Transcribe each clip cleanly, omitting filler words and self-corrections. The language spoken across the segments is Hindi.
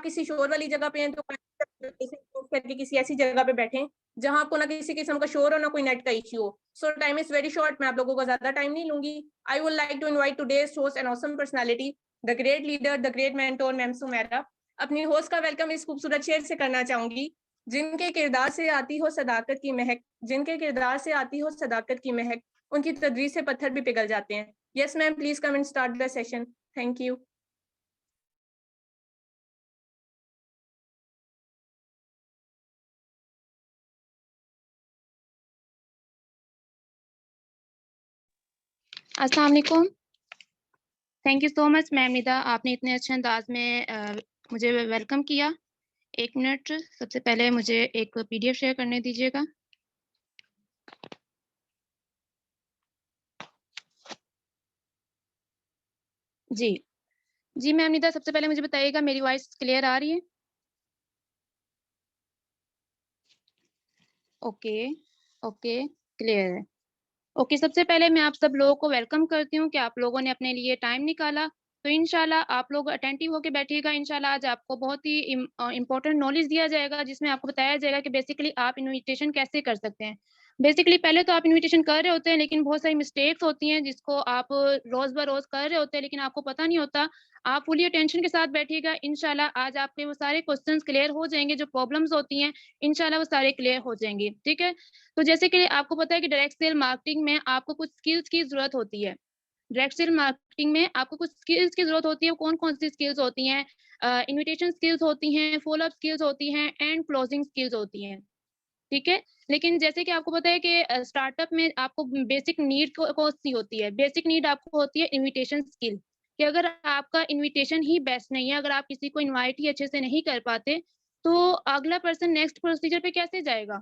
किसी शोर वाली जगह पे हैं तो करके किसी ऐसी जगह पे बैठें जहां आपको ना किसी किस्म का शोर हो ना कोई नेट का इश्यू हो। So time is very short, मैं आप लोगों का ज्यादा टाइम नहीं लूंगी। I would like to invite today's host and awesome personality, the great leader, the great mentor ma'am Sumera. अपनी होस्ट का वेलकम इस खूबसूरत शेर से करना चाहूंगी। जिनके किरदार से आती हो सदाकत की महक, जिनके किरदार से आती हो सदाकत की महक, उनकी तदरीस से पत्थर भी पिघल जाते हैं। Yes ma'am, please come and start the session. Thank you. अस्सलाम वालेकुम। Thank you so much ma'am Nida, आपने इतने अच्छे अंदाज में मुझे वेलकम किया। 1 मिनट, सबसे पहले मुझे एक पीडीएफ शेयर करने दीजिएगा। जी जी मैम निदा, सबसे पहले मुझे बताइएगा मेरी वॉइस क्लियर आ रही है? ओके ओके, क्लियर है। ओके, सबसे पहले मैं आप सब लोगों को वेलकम करती हूँ कि आप लोगों ने अपने लिए टाइम निकाला। तो इंशाल्लाह आप लोग अटेंटिव होके बैठिएगा। इंशाल्लाह आज आपको बहुत ही इम्पोर्टेंट नॉलेज दिया जाएगा, जिसमें आपको बताया जाएगा कि बेसिकली आप इन्विटेशन कैसे कर सकते हैं। बेसिकली पहले तो आप इन्विटेशन कर रहे होते हैं, लेकिन बहुत सारी मिस्टेक्स होती हैं जिसको आप रोज़-ब-रोज़ कर रहे होते हैं, लेकिन आपको पता नहीं होता। आप फुली अटेंशन के साथ बैठिएगा। इंशाल्लाह आज आपके वो सारे क्वेश्चंस क्लियर हो जाएँगे, जो प्रॉब्लम्स होती हैं, इंशाल्लाह वो सारे क्लियर हो जाएँगी। ठीक है? तो जैसे कि आपको पता है कि डायरेक्ट सेल मार्केटिंग में आपको कुछ स्किल्स की ज़रूरत होती है। डायरेक्ट सेल मार्केटिंग में आपको कुछ स्किल्स की ज़रूरत होती है। वो कौन-कौन सी स्किल्स होती हैं? इन्विटेशन स्किल्स होती हैं, फ़ॉलो अप स्किल्स होती हैं एंड क्लोजिंग स्किल्स होती हैं। ठीक है? लेकिन जैसे कि आपको पता है कि स्टार्टअप में आपको बेसिक नीड कौन-सी होती है? बेसिक नीड आपको होती है इन्विटेशन स्किल, कि अगर आपका इन्विटेशन ही बेस्ट नहीं है, अगर आप किसी को इनवाइट ही अच्छे से नहीं कर पाते, तो अगला पर्सन नेक्स्ट प्रोसीजर पे कैसे जाएगा?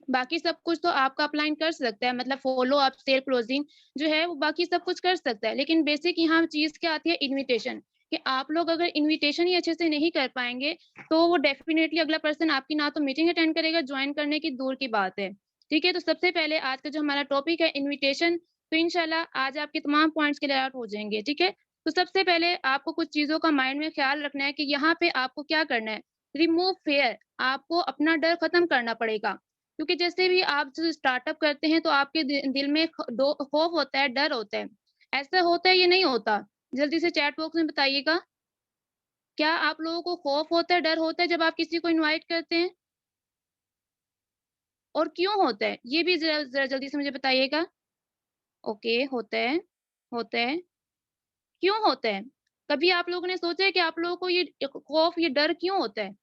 बाकी सब कुछ तो आपका अपलाइन कर सकता है, मतलब फ़ॉलो अप, सेल क्लोजिंग जो है वो बाकी सब कुछ कर सकता है। लेकिन बेसिक यहाँ चीज़ क्या आती है, इन्विटेशन, कि आप लोग अगर इन्विटेशन ही अच्छे से नहीं कर पाएँगे, तो वो डेफ़िनिटली अगला पर्सन आपकी ना तो मीटिंग अटेंड करेगा, जॉइन करने की दूर की बात है। ठीक है? तो सबसे पहले आज का जो हमारा टॉपिक है इन्विटेशन, तो इंशाल्लाह आज आपके तमाम पॉइंट्स क्लियर आउट हो जाएँगे। ठीक है? तो सबसे पहले आपको कुछ चीज़ों का माइंड में ख़्याल रखना है कि यहाँ पे आपको क्या करना है, रिमूव फ़ियर, आपको अपना डर खत्म करना पड़ेगा। क्योंकि जैसे भी आप जो स्टार्टअप करते हैं तो आपके दिल में खौफ होता है, डर होता है। ऐसा होता है, ये नहीं होता? जल्दी से चैट बॉक्स में बताइएगा, क्या आप लोगों को खौफ होता है, डर होता है जब आप किसी को इनवाइट करते हैं? और क्यों होता है? ये भी ज़रा जल्दी से मुझे बताइएगा। ओके, होता है। क्यों होता है? कभी आप लोगों ने सोचा है कि आप लोगों को ये खौफ, ये डर क्यों होता है?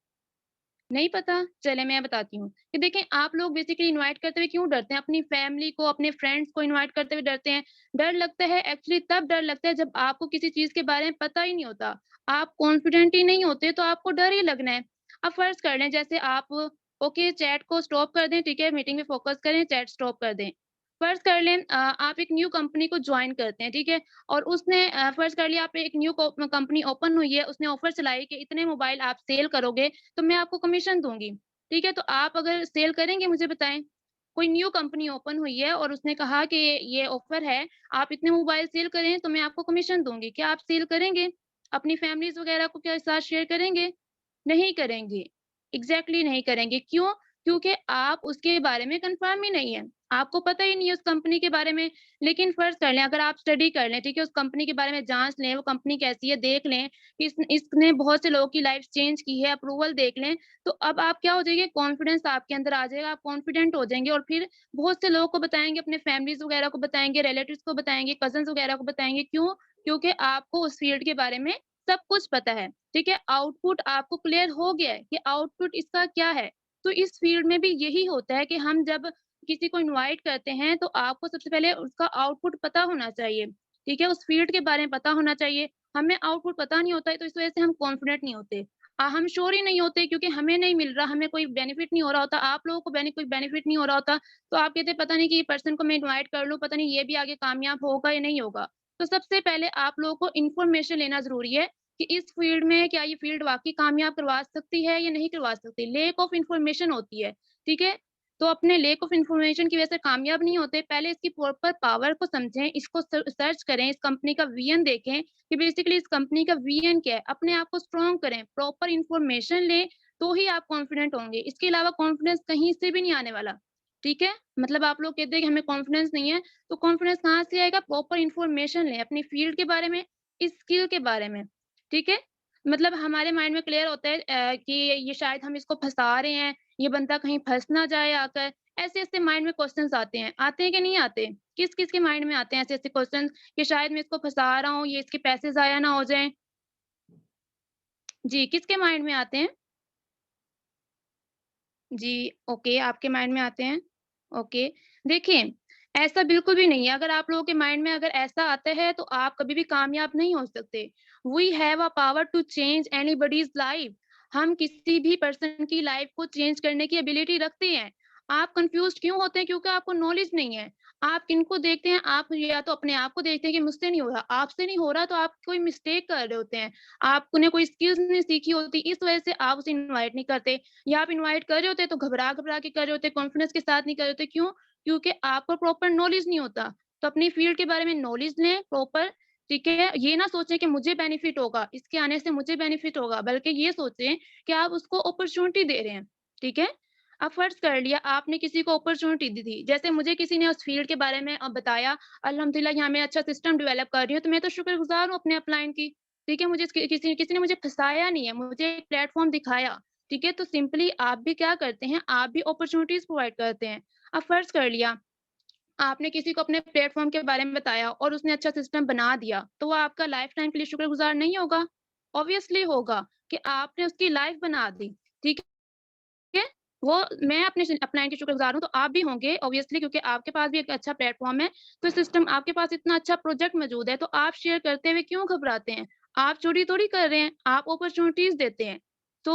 नहीं पता? चलें मैं बताती हूँ, कि देखें आप लोग बेसिकली इनवाइट करते हुए क्यों डरते हैं? अपनी फैमिली को, अपने फ्रेंड्स को इनवाइट करते हुए डरते हैं। डर लगता है एक्चुअली तब डर लगता है जब आपको किसी चीज़ के बारे में पता ही नहीं होता। आप कॉन्फिडेंट ही नहीं होते तो आपको डर ही लगना है। अब फ़र्ज़ कर लें जैसे आप ओके चैट को स्टॉप कर दें, ठीक है? मीटिंग में फ़ोकस करें, चैट स्टॉप कर दें। फ़र्ज़ कर लें आप एक न्यू कंपनी को जॉइन करते हैं, ठीक है? और उसने फ़र्ज़ कर लिया आप एक न्यू कंपनी ओपन हुई है, उसने ऑफ़र चलाई कि इतने मोबाइल आप सेल करोगे तो मैं आपको कमीशन दूँगी, ठीक है? तो आप अगर सेल करेंगे मुझे बताएँ? कोई न्यू कंपनी ओपन हुई है और उसने कहा कि ये ऑफ़र है, आप इतने मोबाइल सेल करें तो मैं आपको कमीशन दूँगी। क्या आप सेल करेंगे? अपनी फैमिलीज़ वग़ैरह को क्या साथ शेयर करेंगे? नहीं करेंगे। एग्ज़ैक्टली नहीं करेंगे। क्यों? क्योंकि आप उसके बारे में कन्फर्म ही नहीं हैं। आपको पता ही नहीं है उस कंपनी के बारे में। लेकिन फ़र्ज़ कर लें अगर आप स्टडी कर लें, ठीक है? उस कंपनी के बारे में जाँच लें, वो कंपनी कैसी है देख लें, कि इसने बहुत से लोगों की लाइफ़ चेंज की है, अप्रूवल देख लें, तो अब आप क्या हो जाइए, कॉन्फिडेंस आपके अंदर आ जाएगा, आप कॉन्फिडेंट हो जाएँगे और फिर बहुत से लोगों को बताएँगे, अपने फैमिलीज़ वग़ैरह को बताएँगे, रिलेटिव्स को बताएँगे, कज़िन्स वग़ैरह को बताएँगे। क्यों? क्योंकि आपको उस फ़ील्ड के बारे में सब कुछ पता है। ठीक है? आउटपुट आपको क्लियर हो गया है कि आउटपुट इसका क्या है। तो इस फ़ील्ड में भी यही होता है कि हम जब किसी को इनवाइट करते हैं, तो आपको सबसे पहले उसका आउटपुट पता होना चाहिए। ठीक है? उस फ़ील्ड के बारे में पता होना चाहिए। हमें आउटपुट पता नहीं होता है, तो इस वज़ह से हम कॉन्फिडेंट नहीं होते। हम श्योर ही नहीं होते क्योंकि हमें नहीं मिल रहा, हमें कोई बेनिफिट नहीं हो रहा होता, आप लोगों को कोई बेनिफिट नहीं हो रहा होता, तो आप कहते हैं पता नहीं कि ये पर्सन को मैं इनवाइट कर लूँ, पता नहीं ये भी आगे कामयाब होगा या नहीं होगा। तो सबसे पहले आप लोगों को इन्फॉर्मेशन लेना ज़रूरी है कि इस फ़ील्ड में क्या ये फ़ील्ड वाक़ई कामयाब करवा सकती है या नहीं करवा सकती। लैक ऑफ इन्फॉर्मेशन होती है, ठीक है? तो अपने लैक ऑफ इन्फॉर्मेशन की वजह से कामयाब नहीं होते। पहले इसकी प्रॉपर पावर को समझें, इसको सर्च करें, इस कंपनी का विजन देखें कि बेसिकली इस कंपनी का विजन क्या है। अपने आप को स्ट्रॉन्ग करें, प्रॉपर इन्फॉर्मेशन लें, तो ही आप कॉन्फिडेंट होंगे। इसके अलावा कॉन्फिडेंस कहीं से भी नहीं आने वाला, ठीक है? मतलब आप लोग कहते हैं कि हमें कॉन्फिडेंस नहीं है, तो कॉन्फिडेंस कहाँ से आएगा? प्रॉपर इन्फॉर्मेशन लें अपनी फील्ड के बारे में, इस स्किल के बारे में, ठीक है? मतलब हमारे माइंड में क्लियर होता है कि ये शायद हम इसको फँसा रहे हैं, ये बंदा कहीं फँस ना जाए आकर। ऐसे-ऐसे माइंड में क्वेश्चन्स आते हैं कि नहीं आते? किस-किस के माइंड में आते हैं ऐसे-ऐसे क्वेश्चन्स कि शायद मैं इसको फँसा रहा हूँ, ये इसके पैसे ज़ाया ना हो जाएँ? जी, किसके माइंड में आते हैं? जी, ओके, आपके माइंड में आते हैं। ओके, देखिए, ऐसा बिल्कुल भी नहीं है। अगर आप लोगों के माइंड में अगर ऐसा आता है, तो आप कभी भी कामयाब नहीं हो सकते। We have a power to change anybody's life. हम किसी भी पर्सन की लाइफ़ को चेंज करने की एबिलिटी रखते हैं। आप कन्फ्यूज़्ड क्यों होते हैं? क्योंकि आपको नॉलेज नहीं है। आप किनको देखते हैं? आप या तो अपने आप को देखते हैं कि मुझसे नहीं हो रहा, आपसे नहीं हो रहा, तो आप कोई मिस्टेक कर रहे होते हैं। आपने कोई स्किल्स नहीं सीखी होती, इस वजह से आप उसे इनवाइट नहीं करते। या आप इनवाइट कर रहे होते तो घबरा-घबरा के कर रहे होते, कॉन्फिडेंस के साथ नहीं कर रहे होते, क्यों? क्योंकि आपको प्रॉपर नॉलेज नहीं होता। तो अपनी फील्ड के बारे में नॉलेज लें प्रॉपर, ठीक है? ये ना सोचें कि मुझे बेनिफिट होगा, इसके आने से मुझे बेनिफिट होगा, बल्कि ये सोचें कि आप उसको अपॉर्च्युनिटी दे रहे हैं, ठीक है? अब फ़र्ज़ कर लिया आपने किसी को अपॉर्च्युनिटी दी थी, जैसे मुझे किसी ने उस फील्ड के बारे में बताया, अल्हम्दुलिल्लाह यहाँ मैं अच्छा सिस्टम डेवलप कर रही हूँ, तो मैं तो शुक्रगुज़ार हूँ अपने अपलाइन की, ठीक है? मुझे किसी ने मुझे फँसाया नहीं है, मुझे एक प्लेटफ़ॉर्म दिखाया। ठीक है? तो सिंपली आप भी क्या करते हैं, आप भी अपॉर्च्युनिटीज़ प्रोवाइड करते हैं। अब फ़र्ज़ कर लिया, आपने किसी को अपने प्लेटफ़ॉर्म के बारे में बताया और उसने अच्छा सिस्टम बना दिया, तो वो आपका लाइफ़ टाइम के लिए शुक्रगुज़ार नहीं होगा? ऑब्वियसली होगा कि आपने उसकी लाइफ़ बना दी, ठीक है? वो मैं अपने अपलाइन की शुक्रगुज़ार हूँ, तो आप भी होंगे ऑब्वियसली, क्योंकि आपके पास भी एक अच्छा प्लेटफ़ॉर्म है, तो सिस्टम आपके पास इतना अच्छा प्रोजेक्ट मौजूद है, तो आप शेयर करते हुए क्यों घबराते हैं? आप चोरी थोड़ी कर रहे हैं, आप अपॉर्च्युनिटीज़ देते हैं। तो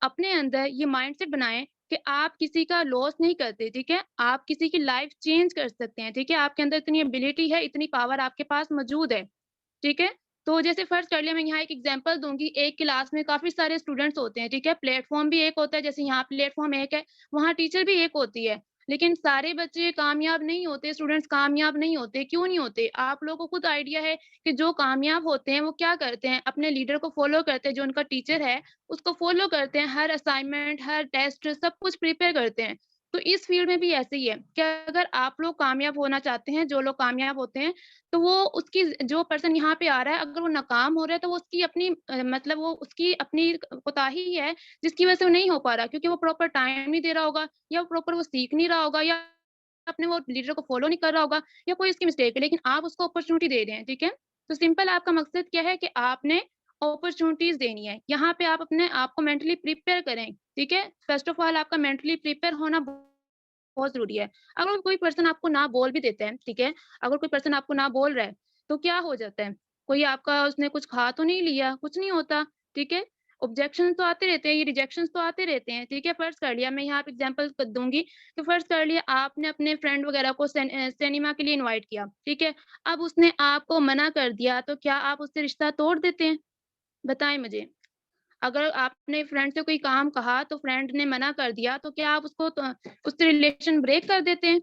अपने अंदर ये माइंडसेट बनाएँ कि आप किसी का लॉस नहीं करते, ठीक है? आप किसी की लाइफ़ चेंज कर सकते हैं, ठीक है? आपके अंदर इतनी एबिलिटी है, इतनी पावर आपके पास मौजूद है। ठीक है? तो जैसे फ़र्ज़ कर लिया, मैं यहाँ एक एग्ज़ाम्पल दूँगी, एक क्लास में काफ़ी सारे स्टूडेंट्स होते हैं, ठीक है? प्लेटफ़ॉर्म भी एक होता है, जैसे यहाँ प्लेटफ़ॉर्म एक है, वहाँ टीचर भी एक होती है। लेकिन सारे बच्चे कामयाब नहीं होते, स्टूडेंट्स कामयाब नहीं होते, क्यों नहीं होते? आप लोगों को खुद आइडिया है कि जो कामयाब होते हैं, वो क्या करते हैं? अपने लीडर को फ़ॉलो करते हैं, जो उनका टीचर है, उसको फ़ॉलो करते हैं, हर असाइनमेंट, हर टेस्ट सब कुछ प्रिपेयर करते हैं। तो इस फ़ील्ड में भी ऐसे ही है कि अगर आप लोग कामयाब होना चाहते हैं, जो लोग कामयाब होते हैं, तो वो उसकी जो पर्सन यहाँ पे आ रहा है, अगर वो नाकाम हो रहा है, तो वो उसकी अपनी मतलब वो उसकी अपनी कोताही है, जिसकी वजह से वो नहीं हो पा रहा, क्योंकि वो प्रॉपर टाइम नहीं दे रहा होगा, या प्रॉपर वो सीख नहीं रहा होगा, या अपने वो लीडर को फॉलो नहीं कर रहा होगा, या कोई उसकी मिस्टेक है, लेकिन आप उसको अपॉर्च्युनिटी दे रहे हैं, ठीक है? तो सिंपल आपका मकसद क्या है कि आपने अपॉर्च्युनिटीज़ देनी है। यहाँ पे आप अपने आप को मेंटली प्रिपेयर करें, ठीक है? फर्स्ट ऑफ ऑल आपका मेंटली प्रिपेयर होना बहुत ज़रूरी है। अगर कोई पर्सन आपको ना बोल भी देता है, ठीक है? अगर कोई पर्सन आपको ना बोल रहा है, तो क्या हो जाता है? कोई आपका उसने कुछ खा तो नहीं लिया, कुछ नहीं होता, ठीक है? ऑब्जेक्शन तो आते रहते हैं, ये रिजेक्शंस तो आते रहते हैं, ठीक है? फ़र्ज़ कर लिया, मैं यहाँ पे एग्ज़ाम्पल क दूँगी, तो फ़र्ज़ कर लिया आपने अपने फ्रेंड वगैरह को सिनेमा के लिए इनवाइट किया, ठीक है? अब उसने आपको मना कर दिया, तो क्या आप उससे रिश्ता तोड़ देते हैं? बताएँ मुझे। अगर आपने फ्रेंड से कोई काम कहा, तो फ्रेंड ने मना कर दिया, तो क्या आप उससे रिलेशन ब्रेक कर देते हैं?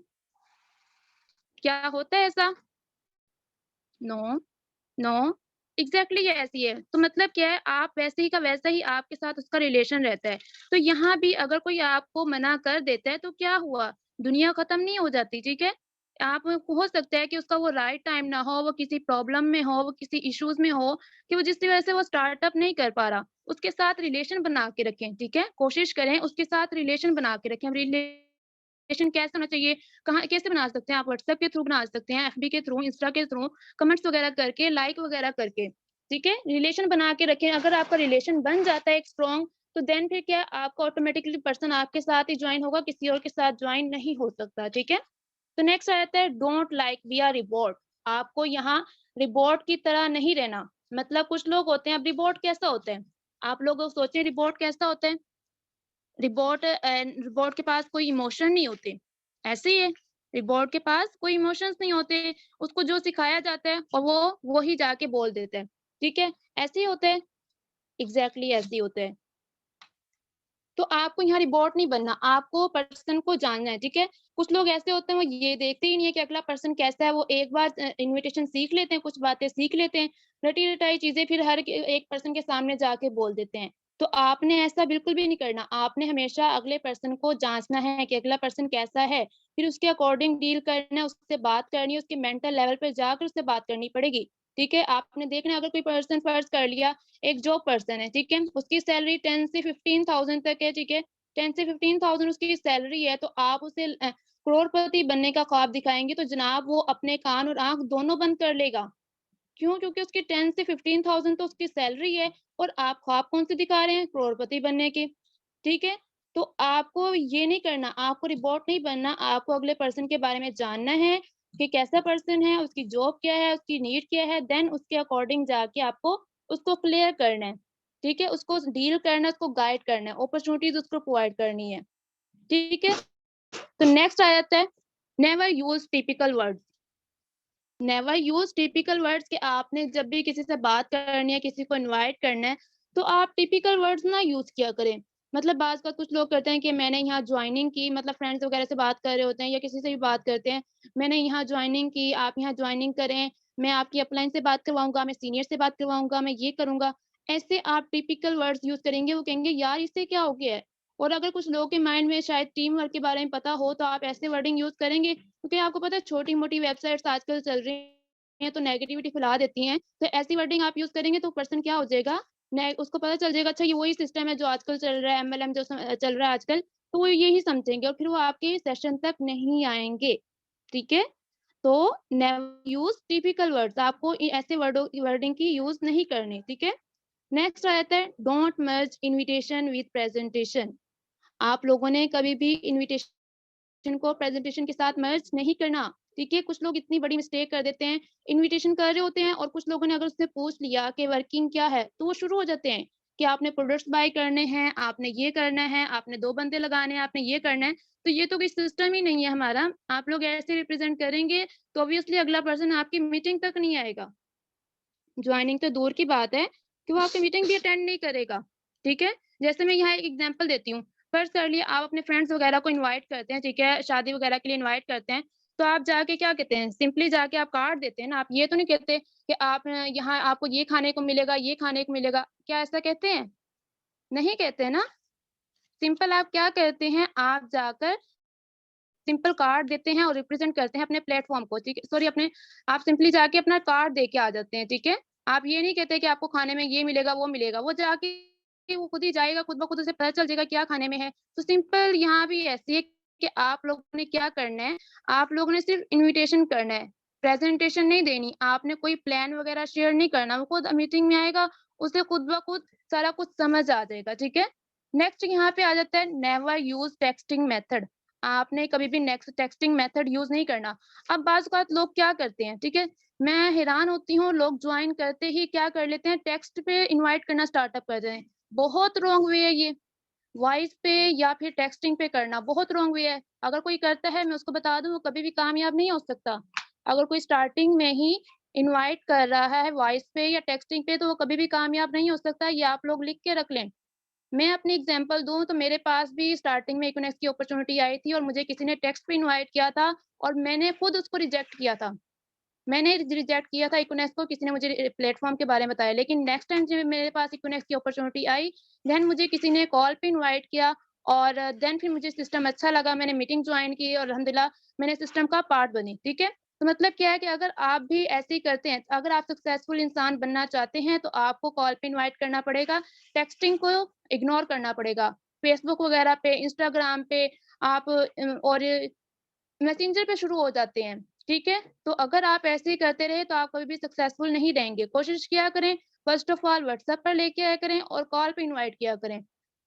क्या होता है ऐसा? नो, नो, एग्ज़ैक्टली ये ऐसी है। तो मतलब क्या है, आप वैसे ही का वैसा ही आपके साथ उसका रिलेशन रहता है। तो यहाँ भी अगर कोई आपको मना कर देता है, तो क्या हुआ? दुनिया खत्म नहीं हो जाती, ठीक है? आप हो सकता है कि उसका वो राइट टाइम ना हो, वो किसी प्रॉब्लम में हो, वो किसी इश्यूज़ में हो, कि वो जिसकी वज़ह से वो स्टार्टअप नहीं कर पा रहा। उसके साथ रिलेशन बना के रखें, ठीक है? कोशिश करें उसके साथ रिलेशन बना के रखें। रिलेशन कैसा होना चाहिए? कहाँ कैसे बना सकते हैं? आप व्हाट्सएप के थ्रू बना सकते हैं, एफबी के थ्रू, इंस्टा के थ्रू, कमेंट्स वगैरह करके, लाइक वगैरह करके, ठीक है? रिलेशन बना के रखें, अगर आपका रिलेशन बन जाता है एक स्ट्रॉन्ग, तो देन फिर क्या, आपका ऑटोमेटिकली पर्सन आपके साथ ही जॉइन होगा, किसी और के साथ जॉइन नहीं हो सकता, ठीक है? तो नेक्स्ट आ जाता है डोंट लाइक बी अ रिबॉट। आपको यहाँ रिबॉट की तरह नहीं रहना। मतलब कुछ लोग होते हैं, अब रिबॉट कैसा होता है? आप लोग सोचें रिबॉट कैसा होता है? रिबॉट के पास कोई इमोशन नहीं होते, ऐसे ही है। रिबॉट के पास कोई इमोशंस नहीं होते, उसको जो सिखाया जाता है और वो ही जाके बोल देता है, ठीक है? ऐसे ही होता है, एग्ज़ैक्टली ऐसे ही होता है। तो आपको यहाँ रिबॉट नहीं बनना, आपको पर्सन को जानना है, ठीक है? कुछ लोग ऐसे होते हैं वो ये देखते ही नहीं है कि अगला पर्सन कैसा है, वो एक बार इन्विटेशन सीख लेते हैं, कुछ बातें सीख लेते हैं, रटी-रटाई चीज़ें फिर हर एक पर्सन के सामने जाके बोल देते हैं। तो आपने ऐसा बिल्कुल भी नहीं करना, आपने हमेशा अगले पर्सन को जाँचना है कि अगला पर्सन कैसा है, फिर उसके अकॉर्डिंग डील करना है, उससे बात करनी है, उसके मेंटल लेवल पे जाकर उससे बात करनी पड़ेगी, ठीक है? आपने देखना है अगर कोई पर्सन फ़र्ज़ कर लिया एक जॉब पर्सन है, ठीक है? उसकी सैलरी 10 से 15,000 तक है, ठीक है? 10 से 15,000 उसकी सैलरी है, तो आप उसे करोड़पति बनने का ख्वाब दिखाएँगे, तो जनाब वो अपने कान और आँख दोनों बंद कर लेगा। क्यों? क्योंकि उसकी 10 से 15,000 तो उसकी सैलरी है और आप ख्वाब कौन-से दिखा रहे हैं? करोड़पति बनने के, ठीक है? तो आपको ये नहीं करना, आपको रिबॉट नहीं बनना, आपको अगले पर्सन के बारे में जानना है कि कैसा पर्सन है, उसकी जॉब क्या है, उसकी नीड क्या है, देन उसके अकॉर्डिंग जाके आपको उसको क्लियर करना है, ठीक है? उसको डील करना है, उसको गाइड करना है, अपॉर्च्युनिटीज़ उसको प्रोवाइड करनी है, ठीक है? तो नेक्स्ट आ जाता है, never use typical words. Never use typical words कि आपने जब भी किसी से बात करनी है, किसी को इनवाइट करना है, तो आप टिपिकल वर्ड्स ना यूज़ किया करें। मतलब बाज़ का कुछ लोग करते हैं कि मैंने यहाँ जॉइनिंग की मतलब फ्रेंड्स वगैरह से बात कर रहे होते हैं या किसी से भी बात करते हैं, मैंने यहाँ जॉइनिंग की, आप यहाँ जॉइनिंग करें, मैं आपकी अपलाइन से बात करवाऊँगा, मैं सीनियर से बात करवाऊँगा, मैं ये करूँगा। ऐसे आप टिपिकल वर्ड्स यूज़ करेंगे, वो कहेंगे यार इससे क्या हो गया है? और अगर कुछ लोगों के माइंड में शायद टीम वर्क के बारे में पता हो, तो आप ऐसे वर्डिंग यूज़ करेंगे क्योंकि आपको पता है छोटी-मोटी वेबसाइट्स आजकल चल रही हैं, तो नेगेटिविटी फैला देती हैं। तो ऐसी वर्डिंग आप यूज़ करेंगे तो पर्सन क्या हो जाएगा, ने उसको पता चल जाएगा अच्छा ये वही सिस्टम है जो आजकल चल रहा है, एमएलएम जो चल रहा है आजकल, तो वो यही समझेंगे और फिर वो आपके सेशन तक नहीं आएँगे, ठीक है? तो नेवर यूज़ टिपिकल वर्ड्स आपको ऐसे वर्डिंग की यूज़ नहीं करनी, ठीक है? नेक्स्ट आ जाता है don't merge invitation with presentation. आप लोगों ने कभी भी इन्विटेशन को प्रेजेंटेशन के साथ मर्ज नहीं करना, ठीक है? कुछ लोग इतनी बड़ी मिस्टेक कर देते हैं, इन्विटेशन कर रहे होते हैं और कुछ लोगों ने अगर उससे पूछ लिया कि वर्किंग क्या है, तो वो शुरू हो जाते हैं कि आपने प्रोडक्ट्स बाय करने हैं, आपने ये करना है, आपने 2 बंदे लगाने हैं, आपने ये करना है। तो ये तो कोई सिस्टम ही नहीं है हमारा। आप लोग ऐसे रिप्रेज़ेंट करेंगे, तो ऑब्वियसली अगला पर्सन आपकी मीटिंग तक नहीं आएगा। जॉइनिंग तो दूर की बात है कि वो आपकी मीटिंग भी अटेंड नहीं करेगा, ठीक है? जैसे मैं यहाँ एक एग्ज़ाम्पल देती हूँ। फ़र्ज़ कर लिए आप अपने फ्रेंड्स वगैरह को इनवाइट करते हैं, ठीक है? शादी वगैरह के लिए इनवाइट करते हैं, तो आप जाके क्या कहते हैं, सिंपली जाके आप कार्ड देते हैं ना, आप ये तो नहीं कहते कि आप यहाँ आपको ये खाने को मिलेगा, ये खाने को मिलेगा। क्या ऐसा कहते हैं? नहीं कहते हैं ना? सिंपल आप क्या करते हैं, आप जाकर सिंपल कार्ड देते हैं और रिप्रेज़ेंट करते हैं अपने प्लेटफ़ॉर्म को, ठीक है? सॉरी अपने आप सिंपली जाके अपना कार्ड दे के आ जाते हैं, ठीक है? आप ये नहीं कहते कि आपको खाने में ये मिलेगा, वो मिलेगा, वो जाके वो खुद ही जाएगा, खुद ब खुद उसे पता चल जाएगा क्या खाने में है। तो सिंपल यहाँ भी ऐसे है कि आप लोगों ने क्या करना है, आप लोगों ने सिर्फ़ इन्विटेशन करना है, प्रेज़ेंटेशन नहीं देनी, आपने कोई प्लान वग़ैरह शेयर नहीं करना, वो खुद मीटिंग में आएगा, उसे खुद ब खुद सारा कुछ समझ आ जाएगा, ठीक है? नेक्स्ट यहाँ पे आ जाता है नेवर यूज़ टेक्स्टिंग मेथड। आपने कभी भी नेक्स्ट टेक्स्टिंग मेथड यूज़ नहीं करना। अब बाज़-औक़ात लोग क्या करते हैं, ठीक है? मैं हैरान होती हूँ, लोग जॉइन करते ही क्या कर लेते हैं, टेक्स्ट पे इनवाइट करना स्टार्टअप कर दें। बहुत रॉन्ग वे है ये। वॉइस पे या फिर टेक्स्टिंग पे करना बहुत रॉन्ग वे है। अगर कोई करता है, मैं उसको बता दूँ, वो कभी भी कामयाब नहीं हो सकता। अगर कोई स्टार्टिंग में ही इनवाइट कर रहा है वॉइस पे या टेक्स्टिंग पे, तो वो कभी भी कामयाब नहीं हो सकता। ये आप लोग लिख के रख लें। मैं अपनी एग्ज़ाम्पल दूँ तो मेरे पास भी स्टार्टिंग में इक्विनेक्स की अपॉर्च्युनिटी आई थी और मुझे किसी ने टेक्स्ट पे इनवाइट किया था और मैंने खुद उसको रिजेक्ट किया था। मैंने रिजेक्ट किया था इक्विनेक्स को, किसी ने मुझे प्लेटफ़ॉर्म के बारे में बताया, लेकिन नेक्स्ट टाइम जब मेरे पास इक्विनेक्स की अपॉर्च्युनिटी आई, देन मुझे किसी ने कॉल पे इनवाइट किया और देन फिर मुझे सिस्टम अच्छा लगा, मैंने मीटिंग जॉइन की और अल्हम्दुलिल्लाह मैंने सिस्टम का पार्ट बनी, ठीक है? तो मतलब क्या है कि अगर आप भी ऐसे ही करते हैं, अगर आप सक्सेसफुल इंसान बनना चाहते हैं, तो आपको कॉल पे इनवाइट करना पड़ेगा, टेक्स्टिंग को इग्नोर करना पड़ेगा। फेसबुक वगैरह पे, इंस्टाग्राम पे आप और मैसेंजर पे शुरू हो जाते हैं, ठीक है? तो अगर आप ऐसे ही करते रहे तो आप कभी भी सक्सेसफुल नहीं रहेंगे। कोशिश किया करें, फर्स्ट ऑफ ऑल व्हाट्सएप पर लेके आया करें और कॉल पे इनवाइट किया करें।